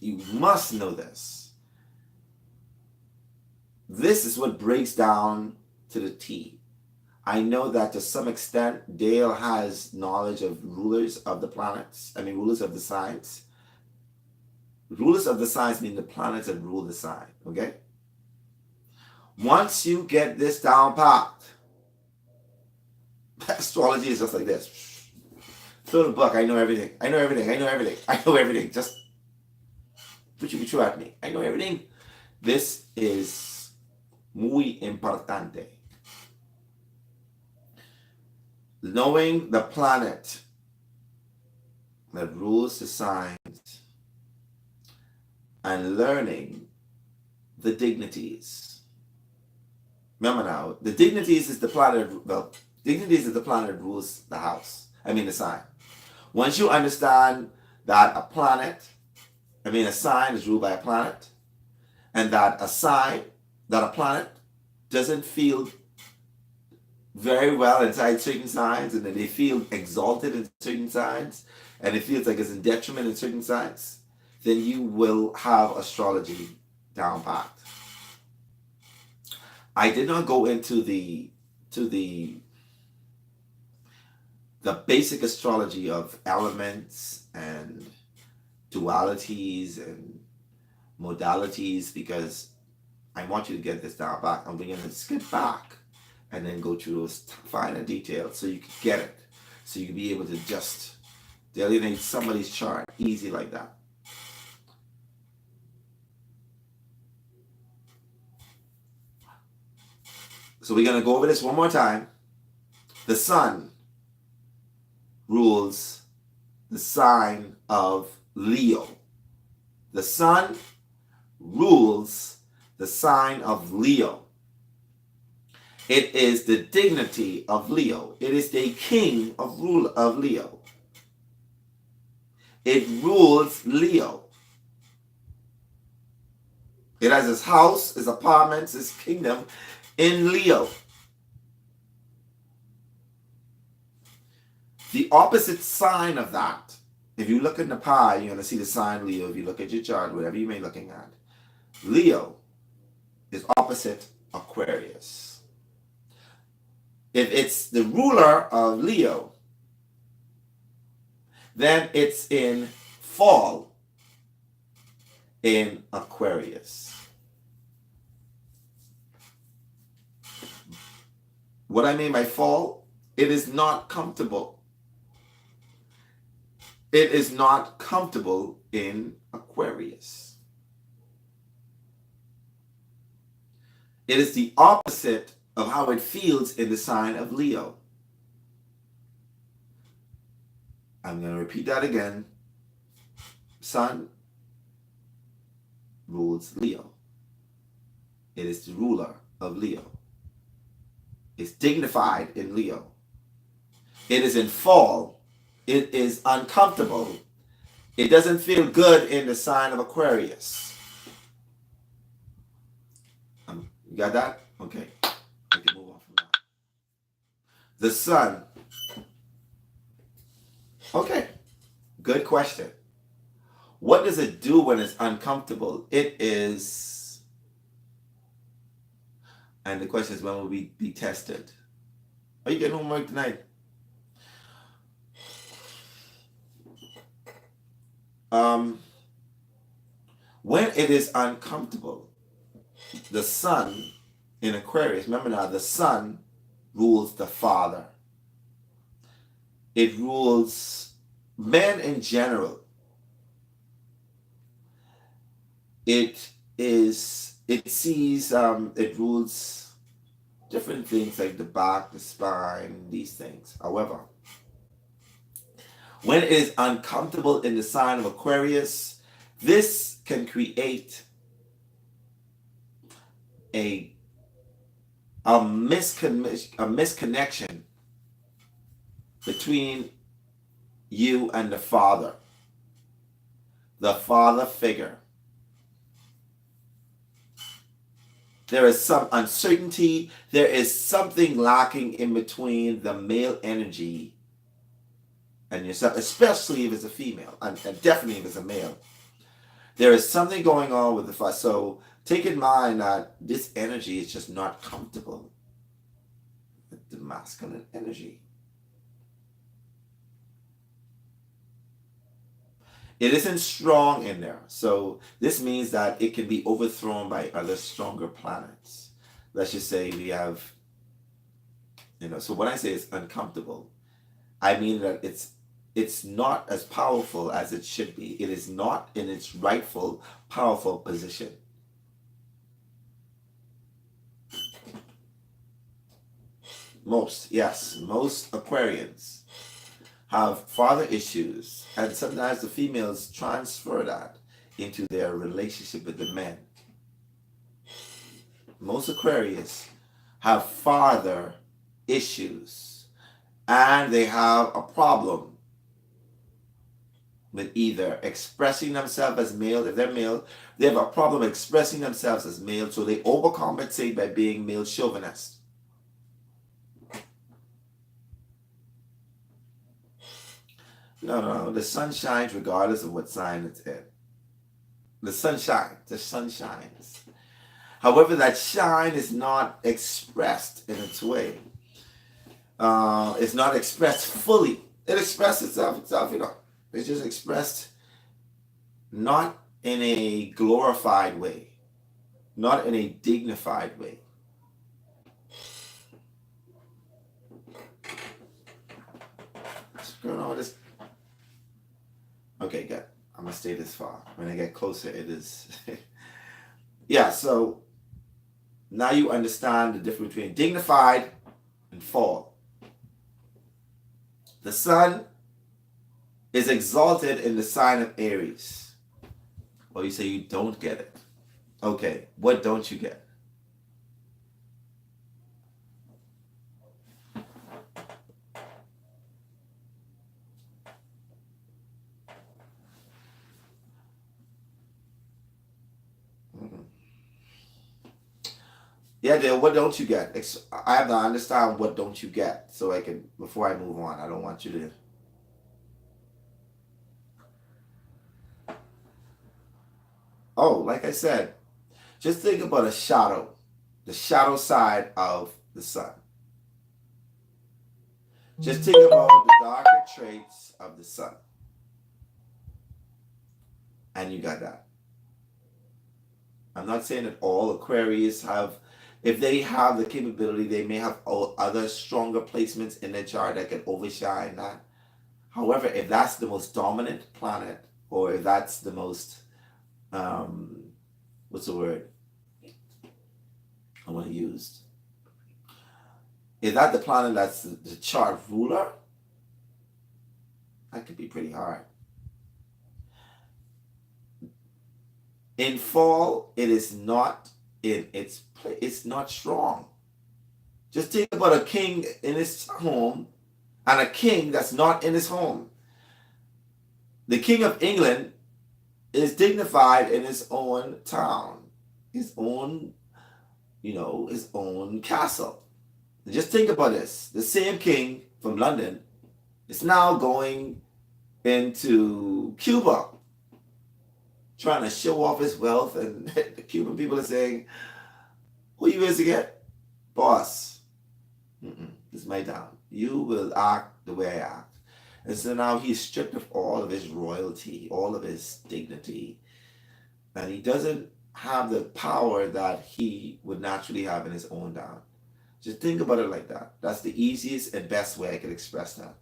You must know this. This is what breaks down to the T. I know that to some extent Dale has knowledge of rulers of the planets. I mean, rulers of the signs. Rulers of the signs mean the planets that rule the sign. Okay. Once you get this down packed, astrology is just like this. Throw the book. I know everything. I know everything. I know everything. I know everything. Just put you at me. I know everything. This is muy importante. Knowing the planet that rules the signs and learning the dignities. Remember now, the dignities is the planet. Well, dignities is the planet that rules the house. I mean the sign. Once you understand that a sign is ruled by a planet, and that a planet doesn't feel very well inside certain signs, and then they feel exalted in certain signs, and it feels like it's in detriment in certain signs, then you will have astrology down packed. I did not go into the basic astrology of elements and dualities and modalities because I want you to get this down back. I'm going to skip back and then go through those finer details so you can get it. So you can be able to just delineate somebody's chart easy like that. So we're going to go over this one more time. The sun rules the sign of Leo. The sun rules the sign of Leo. It is the dignity of Leo. It is the king of Leo. It rules Leo. It has his house, his apartments, his kingdom in Leo. The opposite sign of that, if you look in the pie, you're going to see the sign Leo. If you look at your chart, whatever you may be looking at, Leo is opposite Aquarius. If it's the ruler of Leo, then it's in fall in Aquarius. What I mean by fall, it is not comfortable. It is not comfortable in Aquarius. It is the opposite of how it feels in the sign of Leo. I'm going to repeat that again. Sun rules Leo. It is the ruler of Leo. It's dignified in Leo. It is in fall. It is uncomfortable. It doesn't feel good in the sign of Aquarius. You got that? Okay. I can move on from that. The sun. Okay. Good question. What does it do when it's uncomfortable? It is, and the question is, when will we be tested? Are you getting homework tonight? When it is uncomfortable, the sun in Aquarius, remember now, the sun rules the father. It rules men in general. It rules different things like the back, the spine, these things. However, when it is uncomfortable in the sign of Aquarius, this can create a misconnection between you and the father figure. There is some uncertainty. There is something lacking in between the male energy and yourself, especially if it's a female, and definitely if it's a male. There is something going on with the father. So take in mind that this energy is just not comfortable. the masculine energy. It isn't strong in there. So this means that it can be overthrown by other stronger planets. Let's just say we have, so when I say it's uncomfortable, I mean that it's not as powerful as it should be. It is not in its rightful, powerful position. Most Aquarians have father issues, and sometimes the females transfer that into their relationship with the men. Most Aquarius have father issues, and they have a problem with either expressing themselves as male. If they're male, they have a problem expressing themselves as male, so they overcompensate by being male chauvinist. No. The sun shines regardless of what sign it's in. The sun shines. However, that shine is not expressed in its way. It's not expressed fully. It expresses itself. It's just expressed not in a glorified way, not in a dignified way. What's going on with this? Okay, good. I'm gonna stay this far. When I get closer, it is. Yeah, so now you understand the difference between dignified and fall. The sun is exalted in the sign of Aries. Well, you say you don't get it. Okay, what don't you get? Yeah, Dale, what don't you get? I have to understand what don't you get so I can, before I move on, I don't want you to. Oh, like I said, just think about a shadow, the shadow side of the sun. Just think about the darker traits of the sun. And you got that. I'm not saying that all Aquarius have, if they have the capability, they may have other stronger placements in their chart that can overshine that. However, if that's the most dominant planet, or if that's the most, what's the word I want to use? Is that the planet that's the chart ruler? That could be pretty hard. In fall, it is not in its place. It's not strong. Just think about a king in his home and a king that's not in his home. The King of England is dignified in his own town, his own, his own castle. Just think about this. The same king from London is now going into Cuba, trying to show off his wealth, and the Cuban people are saying, who you is again? Boss. This is my town. You will act the way I act. And so now he's stripped of all of his royalty, all of his dignity, and he doesn't have the power that he would naturally have in his own town. Just think about it like that. That's the easiest and best way I could express that.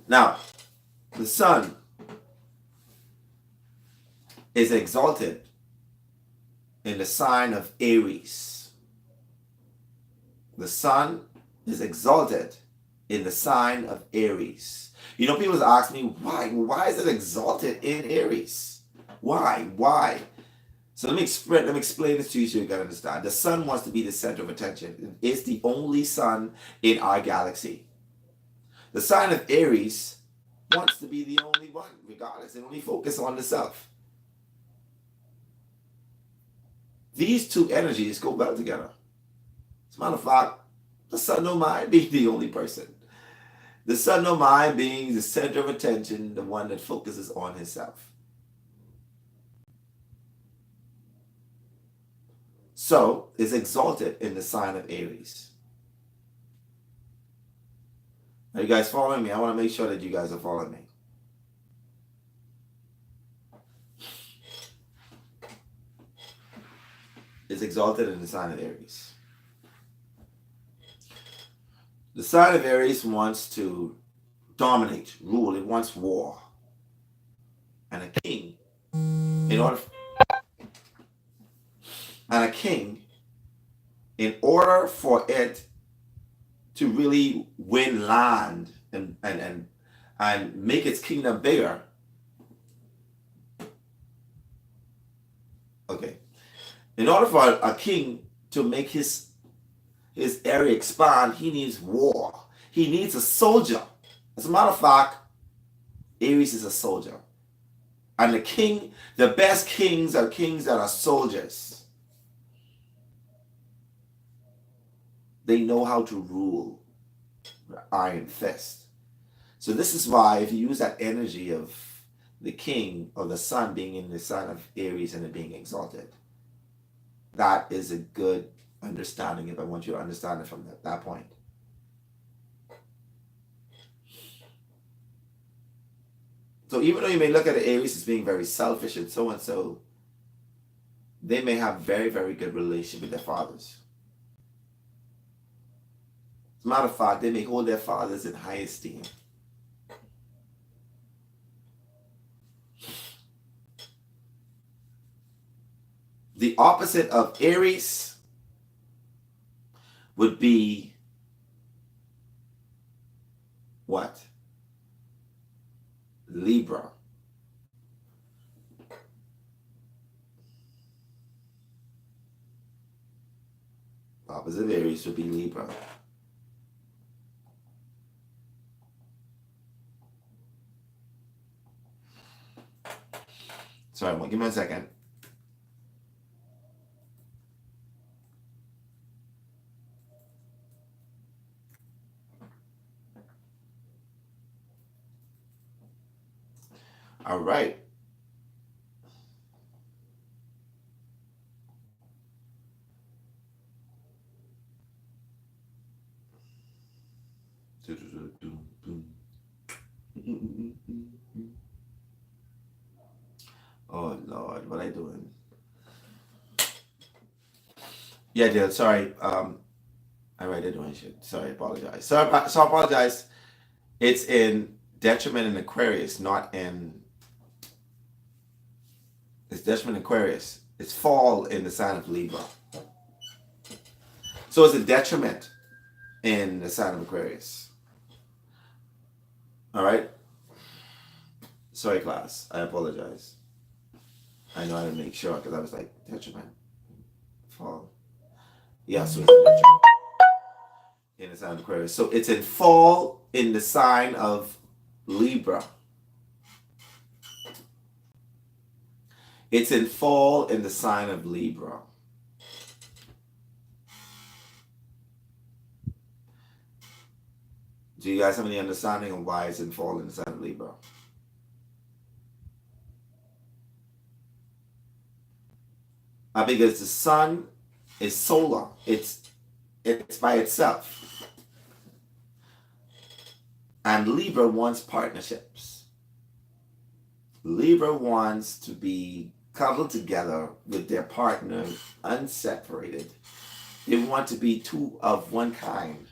Now, the sun is exalted in the sign of Aries. The sun is exalted in the sign of Aries. People ask me, why? Why is it exalted in Aries? Why? So let me explain this to you so you can understand. The sun wants to be the center of attention. It's the only sun in our galaxy. The sign of Aries wants to be the only one, regardless. It only focus on the self. These two energies go well together. As a matter of fact, the sun don't mind being the only person. The sun don't mind being the center of attention, the one that focuses on himself. So it's exalted in the sign of Aries. Are you guys following me? I want to make sure that you guys are following me. It's exalted in the sign of Aries. The sign of Aries wants to dominate, rule. It wants war. And a king, in order, and a king, in order for it to really win land and make its kingdom bigger. Okay. In order for a king to make his area expand, he needs war. He needs a soldier. As a matter of fact, Aries is a soldier. And the best kings are kings that are soldiers. They know how to rule the iron fist. So this is why if you use that energy of the king or the sun being in the sign of Aries and it being exalted, that is a good understanding if I want you to understand it from that point. So even though you may look at the Aries as being very selfish and so, they may have very, very good relationship with their fathers. As a matter of fact, they may hold their fathers in high esteem. The opposite of Aries would be what? Libra. Opposite of Aries would be Libra. Sorry, give me a second. All right. Oh Lord, what are I doing? Yeah, dude. Sorry. I read it doing shit. Sorry, apologize. So apologize. It's in detriment in Aquarius, not in. It's detriment in Aquarius. It's fall in the sign of Libra. So it's a detriment in the sign of Aquarius. All right. Sorry, class. I apologize. I know I didn't make sure because I was like detriment, fall. Yeah, so it's a detriment in the sign of Aquarius. So it's in fall in the sign of Libra. It's in fall in the sign of Libra. Do you guys have any understanding of why it's in fall in the sign of Libra? Because the sun is solar. It's by itself. And Libra wants partnerships. Libra wants to be coupled together with their partner, unseparated. They want to be two of one kind.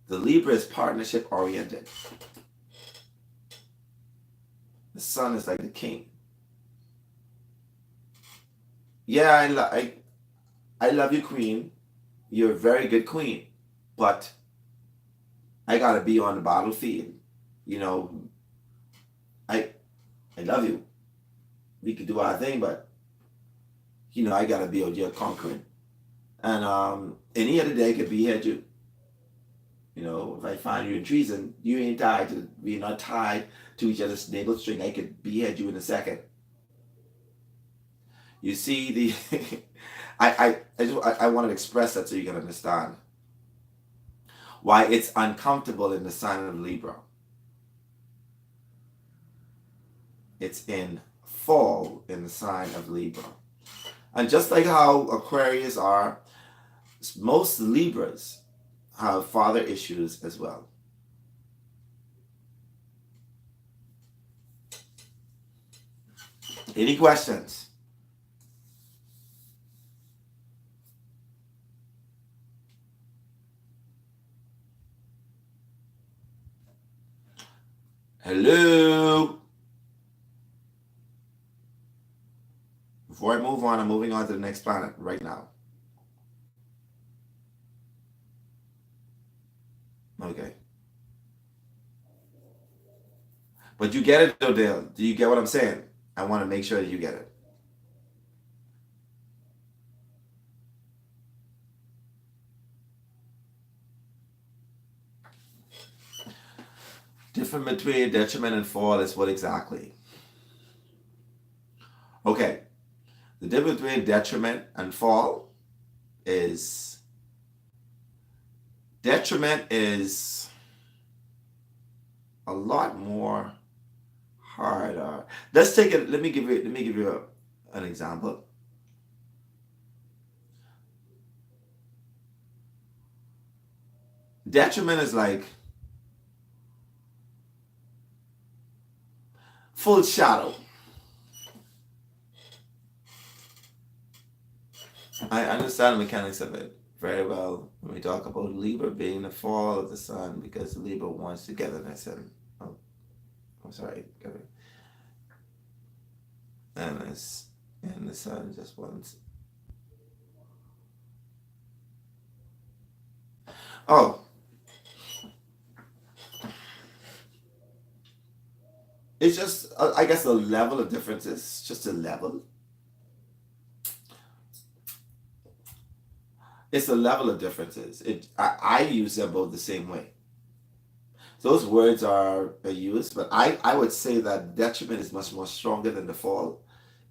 The Libra is partnership oriented. The sun is like the king. Yeah, I love you, queen. You're a very good queen. But I gotta be on the battlefield. You know, I love you. We could do our thing, but you know, I gotta be out here conquering. And any other day I could behead you. You know, if I find you in treason, you ain't tied to we're not tied to each other's navel string. I could behead you in a second. You see the I want to express that so you can understand why it's uncomfortable in the sign of Libra. It's in fall in the sign of Libra. And just like how Aquarius are, most Libras have father issues as well. Any questions? Hello? Before I move on, I'm moving on to the next planet right now. Okay. But you get it, though, Dale. Do you get what I'm saying? I want to make sure that you get it. Difference between detriment and fall is what exactly? Okay. The difference between detriment and fall is detriment is a lot more harder. Let's take it. Let me give you an example. Detriment is like full shadow. I understand the mechanics of it very well when we talk about Libra being the fall of the sun, because Libra wants togetherness and oh, I'm sorry, and the sun just wants. Oh, it's just I guess the level of difference is just a level. It's a level of differences. I use them both the same way. Those words are used, but I would say that detriment is much more stronger than the fall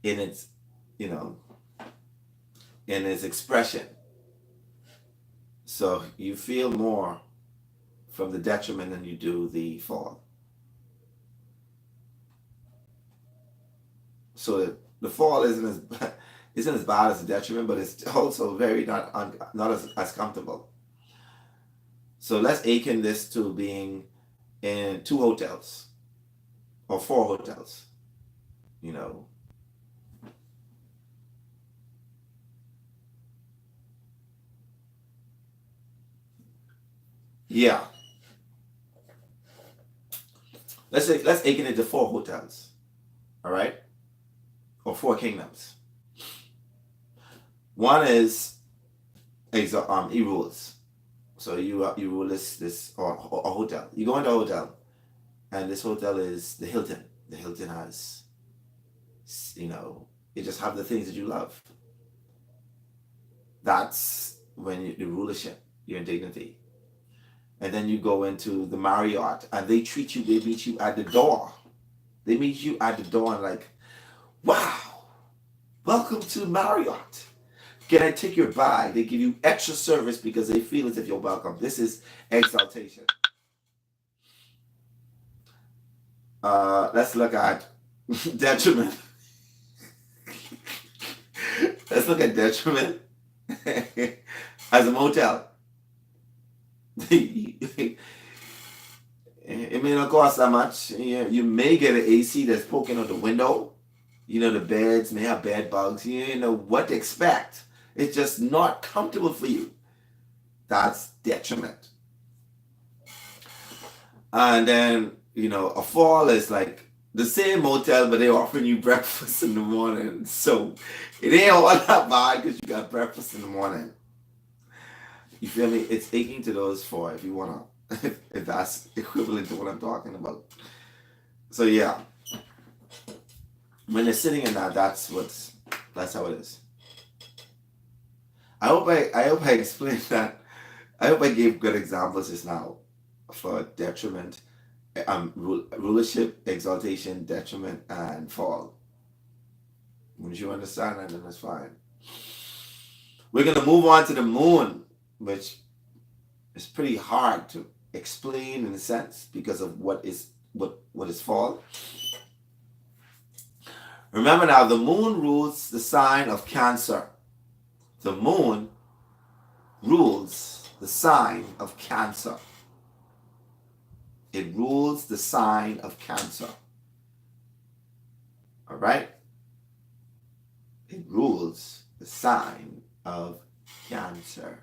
in its, you know, in its expression. So you feel more from the detriment than you do the fall. So the fall isn't as isn't as bad as the detriment, but it's also very not as comfortable. So let's akin this to being in two hotels or four hotels. You know, yeah. Let's akin it to four hotels. All right, or four kingdoms. One is he rules. So you rule this or a hotel. You go into a hotel, and this hotel is the Hilton. The Hilton has, you know, you just have the things that you love. That's when the rulership, your dignity. And then you go into the Marriott, and they meet you at the door. They meet you at the door and like, wow, welcome to Marriott. Can I take your bag? They give you extra service because they feel as if you're welcome. This is exaltation. Let's look at detriment. Let's look at detriment as a motel. It may not cost that much. You may get an AC that's poking out the window. You know, the beds may have bed bugs. You don't know what to expect. It's just not comfortable for you. That's detriment. And then, you know, a fall is like the same motel, but they're offering you breakfast in the morning. So it ain't all that bad because you got breakfast in the morning. You feel me? It's aching to those four if you wanna, if that's equivalent to what I'm talking about. So yeah, when they're sitting in that, that's how it is. I hope I explained that. I hope I gave good examples just now for detriment, rulership, exaltation, detriment, and fall. Once you understand that, then that's fine. We're gonna move on to the moon, which is pretty hard to explain in a sense because of what is fall. Remember now, the moon rules the sign of Cancer. The moon rules the sign of Cancer. It rules the sign of Cancer. All right? It rules the sign of Cancer.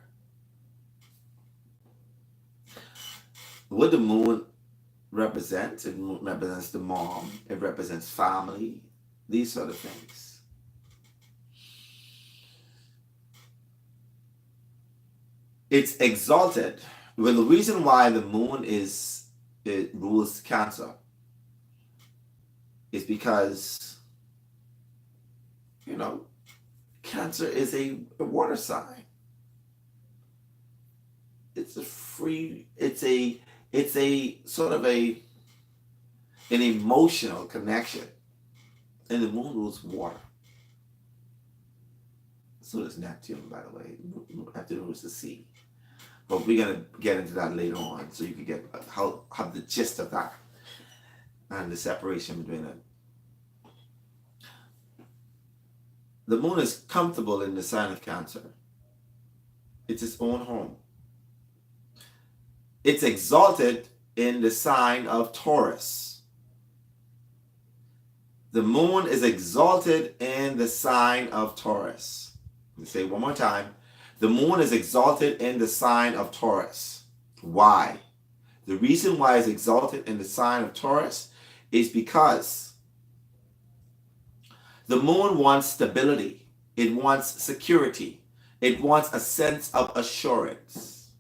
What the moon represents, it represents the mom, it represents family, these sort of things. It's exalted. Well, the reason why the moon it rules Cancer is because, Cancer is a water sign. It's a sort of an emotional connection. And the moon rules water. So does Neptune, by the way. Neptune rules the sea. But we're going to get into that later on so you can get have the gist of that and the separation between it. The moon is comfortable in the sign of Cancer. It's its own home. It's exalted in the sign of Taurus. The moon is exalted in the sign of Taurus. Let me say it one more time. The moon is exalted in the sign of Taurus. Why? The reason why it's exalted in the sign of Taurus is because the moon wants stability. It wants security. It wants a sense of assurance.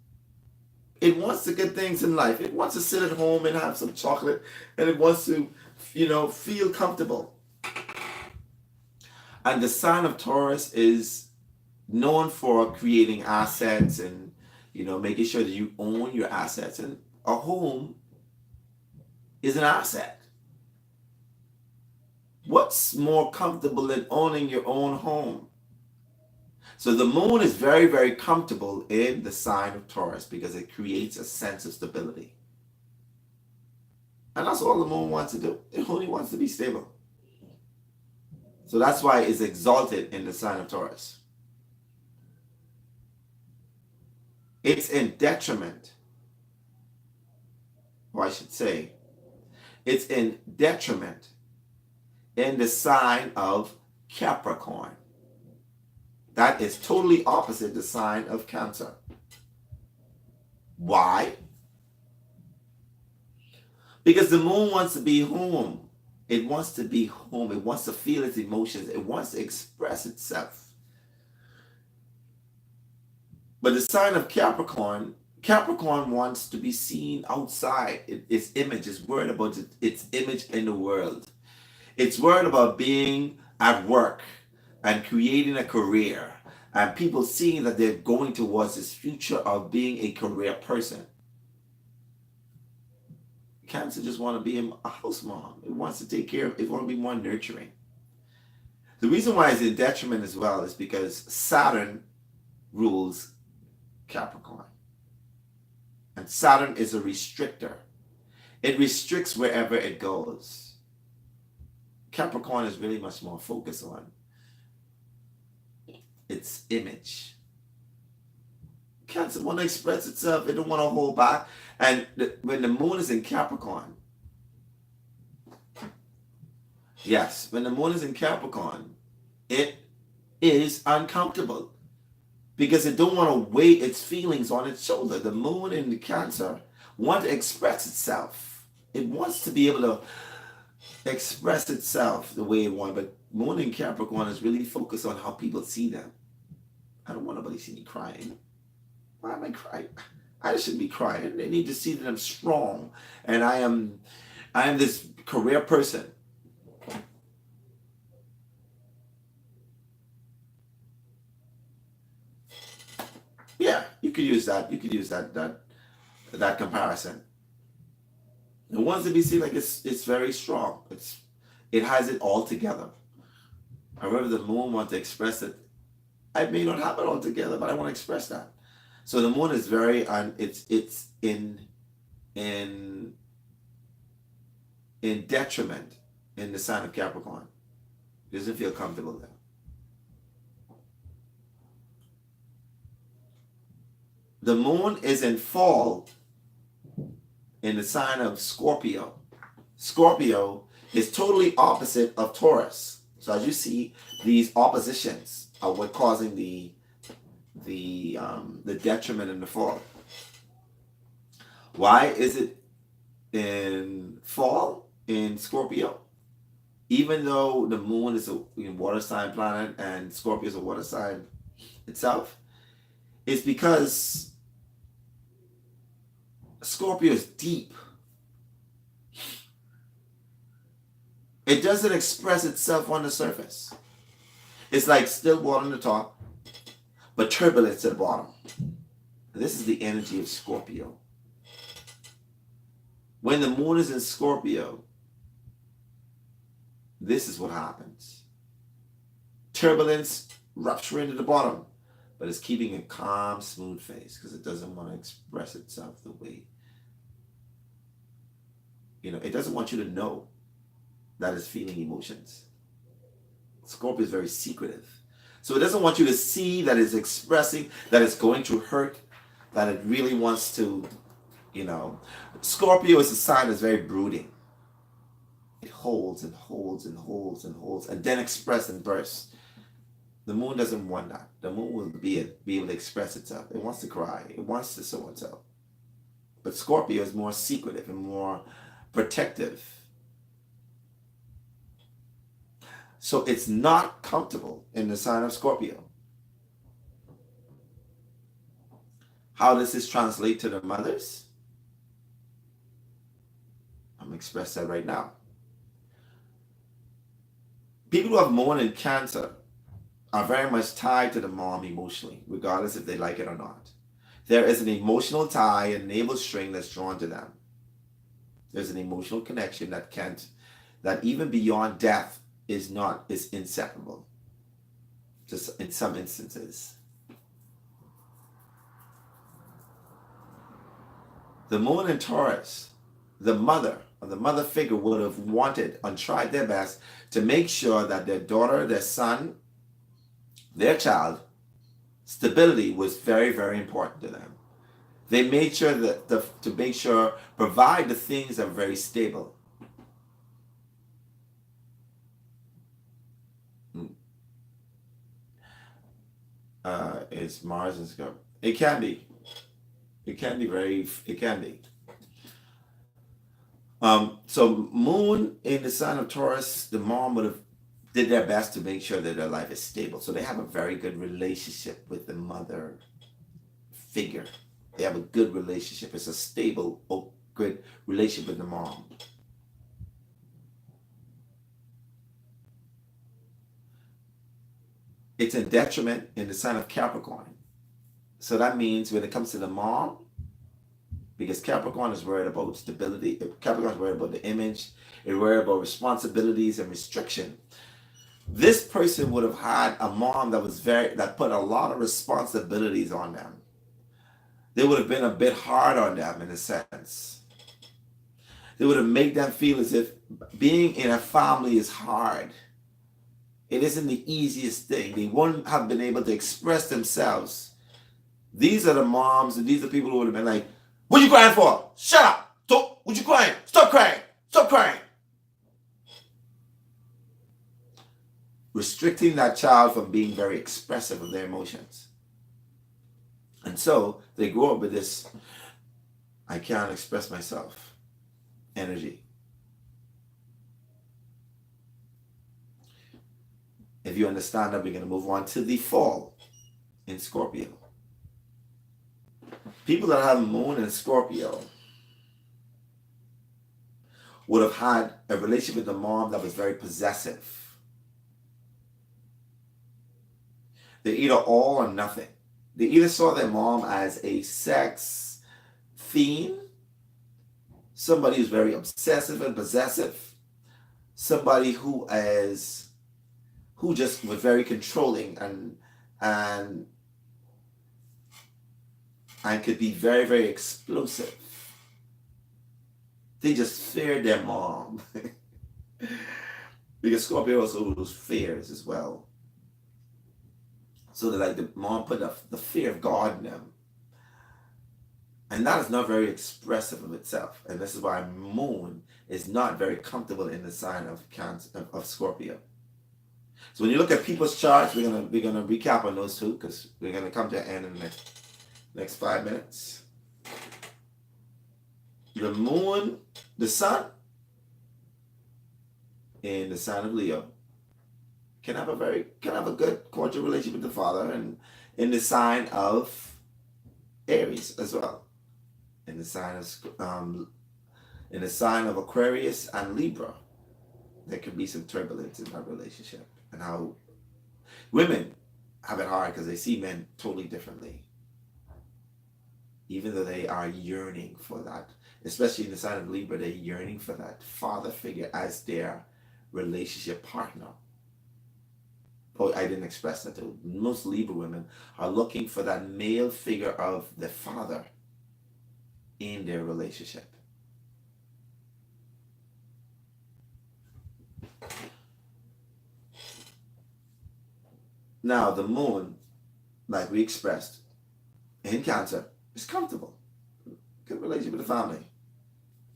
It wants the good things in life. It wants to sit at home and have some chocolate, and it wants to, feel comfortable. And the sign of Taurus is known for creating assets and, making sure that you own your assets. And a home is an asset. What's more comfortable than owning your own home? So the moon is very, very comfortable in the sign of Taurus because it creates a sense of stability. And that's all the moon wants to do. It only wants to be stable. So that's why it's exalted in the sign of Taurus. It's in detriment, or I should say, it's in detriment in the sign of Capricorn. That is totally opposite the sign of Cancer. Why? Because the moon wants to be home. It wants to be home. It wants to feel its emotions. It wants to express itself. But the sign of Capricorn wants to be seen outside. Its image is worried about its image in the world. It's worried about being at work and creating a career and people seeing that they're going towards this future of being a career person. Cancer just want to be a house mom. It wants to take care of, it wants to be more nurturing. The reason why it's in detriment as well is because Saturn rules Capricorn. And Saturn is a restrictor. It restricts wherever it goes. Capricorn is really much more focused on its image. Cancer want to express itself. It don't want to hold back. And when the moon is in Capricorn, yes, when the moon is in Capricorn, it is uncomfortable because it don't want to weigh its feelings on its shoulder. The moon in the Cancer wants to express itself. It wants to be able to express itself the way it wants, but moon in Capricorn is really focused on how people see them. I don't want nobody to see me crying. Why am I crying? I shouldn't be crying. They need to see that I'm strong and I am this career person. Yeah, you could use that. You could use that comparison. It wants to be seen like it's very strong. It has it all together. However, the moon wants to express it. I may not have it all together, but I want to express that. So the moon is very it's in detriment in the sign of Capricorn. Doesn't feel comfortable there. The moon is in fall in the sign of Scorpio. Scorpio is totally opposite of Taurus. So as you see, these oppositions are what causing the detriment in the fall. Why is it in fall in Scorpio? Even though the moon is a water sign planet and Scorpio is a water sign itself, it's because Scorpio is deep. It doesn't express itself on the surface. It's like still water on the top, but turbulence at the bottom. This is the energy of Scorpio. When the moon is in Scorpio, this is what happens. Turbulence, rupturing at the bottom, but it's keeping a calm, smooth face because it doesn't want to express itself the way, it doesn't want you to know that it's feeling emotions. Scorpio is very secretive. So it doesn't want you to see that it's expressing, that it's going through hurt, that it really wants to, Scorpio is a sign that's very brooding. It holds and holds and holds and holds and then express and burst. The moon doesn't want that. The moon will be able to express itself. It wants to cry. It wants to so and so. But Scorpio is more secretive and more protective. So it's not comfortable in the sign of Scorpio. How does this translate to the mothers? I'm going to express that right now. People who have moon in Cancer are very much tied to the mom emotionally, regardless if they like it or not. There is an emotional tie, a navel string that's drawn to them. There's an emotional connection that even beyond death is inseparable. Just in some instances. The moon in Taurus, the mother or the mother figure would have wanted and tried their best to make sure that their daughter, their son, their child, stability was very, very important to them. They made sure provide the things that are very stable. It's Mars and Scorpio. It can be. It can be. So moon in the sign of Taurus, the mom would have did their best to make sure that their life is stable. So they have a very good relationship with the mother figure. They have a good relationship. It's a stable, good relationship with the mom. It's a detriment in the sign of Capricorn. So that means when it comes to the mom, because Capricorn is worried about stability, Capricorn is worried about the image, it's worried about responsibilities and restriction. This person would have had a mom that put a lot of responsibilities on them. They would have been a bit hard on them in a sense. They would have made them feel as if being in a family is hard. It isn't the easiest thing. They wouldn't have been able to express themselves. These are the moms and these are people who would have been like, what are you crying for? Shut up. What you crying? Stop crying. Stop crying. Restricting that child from being very expressive of their emotions. And so they grow up with this, I can't express myself energy. If you understand that, we're going to move on to the fall in Scorpio. People that have moon in Scorpio would have had a relationship with the mom that was very possessive. They're either all or nothing. They either saw their mom as a sex fiend, somebody who's very obsessive and possessive, somebody who just was very controlling and could be very, very explosive. They just feared their mom. Because Scorpio also rules fears as well. So that like the mom put the fear of God in them. And that is not very expressive of itself. And this is why moon is not very comfortable in the sign of Cancer of Scorpio. So when you look at people's charts, we're gonna recap on those two because we're gonna come to an end in the next 5 minutes. The moon, the sun in the sign of Leo can have a good cordial relationship with the father, and in the sign of Aries as well. In the sign of Aquarius and Libra, there could be some turbulence in that relationship, and how women have it hard because they see men totally differently, even though they are yearning for that. Especially in the sign of Libra, they're yearning for that father figure as their relationship partner. Oh, I didn't express that too. Most Libra women are looking for that male figure of the father in their relationship. Now, the moon, like we expressed, in Cancer, is comfortable. Good relationship with the family.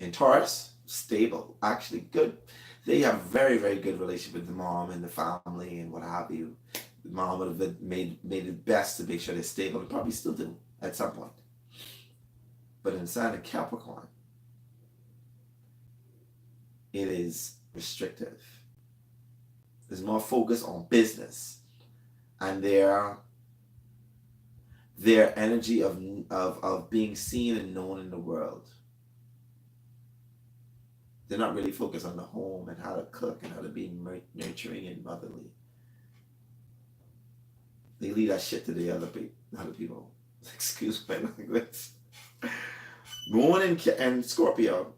In Taurus, stable. Actually, good. They have very, very good relationship with the mom and the family and what have you. The mom would have made it best to make sure they're stable, and probably still do at some point. But in the sign of Capricorn, it is restrictive. There's more focus on business and their energy of being seen and known in the world. They're not really focused on the home and how to cook and how to be nurturing and motherly. They leave that shit to the other people. Excuse my language. Moon and Scorpio,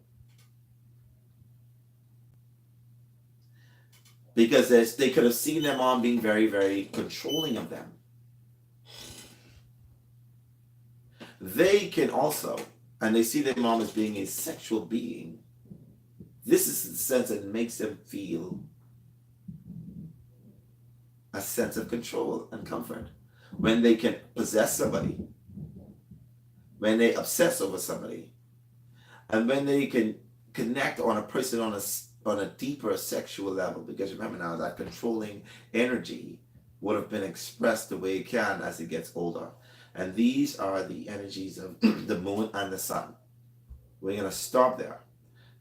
because they could have seen their mom being very, very controlling of them. They can also, and they see their mom as being a sexual being. This is the sense that makes them feel a sense of control and comfort. When they can possess somebody, when they obsess over somebody, and when they can connect on a person on a deeper sexual level. Because remember now, that controlling energy would have been expressed the way it can as it gets older. And these are the energies of the moon and the sun. We're going to stop there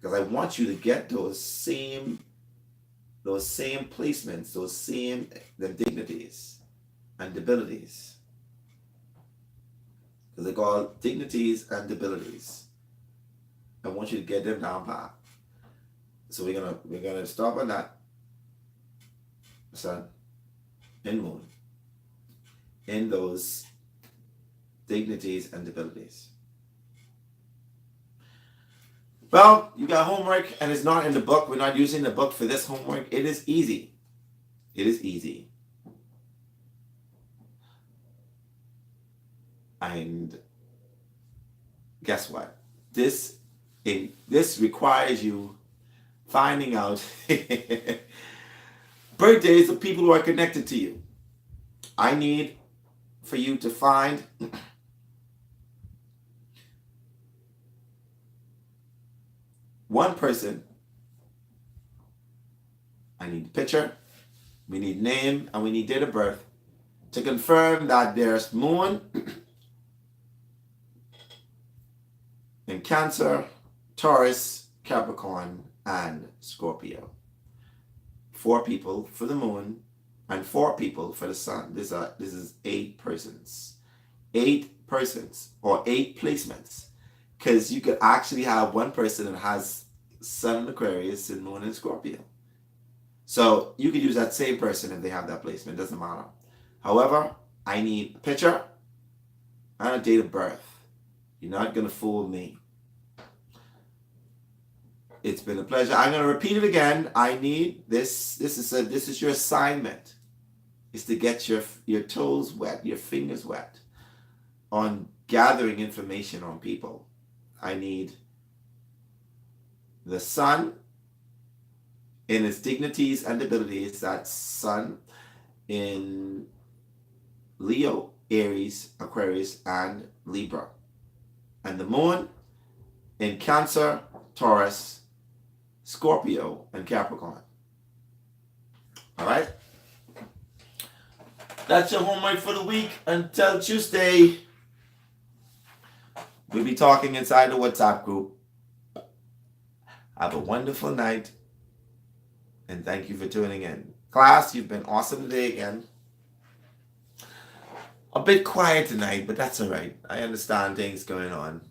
because I want you to get those same placements, those same dignities and debilities. Because they're called dignities and debilities. I want you to get them down pat. So we're gonna stop on that. Sun and moon in those dignities and debilities. Well, you got homework and it's not in the book. We're not using the book for this homework. It is easy. It is easy. And guess what? This requires you finding out birthdays of people who are connected to you. I need for you to find one person. I need a picture, we need name, and we need date of birth to confirm that there's moon in Cancer, Taurus, Capricorn, and Scorpio. 4 people for the moon and 4 people for the sun. This is 8 persons. 8 persons or 8 placements. Because you could actually have one person that has sun in Aquarius and moon in Scorpio. So you could use that same person if they have that placement. It doesn't matter. However, I need a picture and a date of birth. You're not going to fool me. It's been a pleasure. I'm going to repeat it again. I need this. This is your assignment. Is to get your toes wet, your fingers wet on gathering information on people. I need the sun in its dignities and abilities. That's Sun in Leo, Aries, Aquarius, and Libra. And the Moon in Cancer, Taurus, Scorpio, and Capricorn. All right? That's your homework for the week. Until Tuesday, we'll be talking inside the WhatsApp group. Have a wonderful night. And thank you for tuning in. Class, you've been awesome today again. A bit quiet tonight, but that's all right. I understand things going on.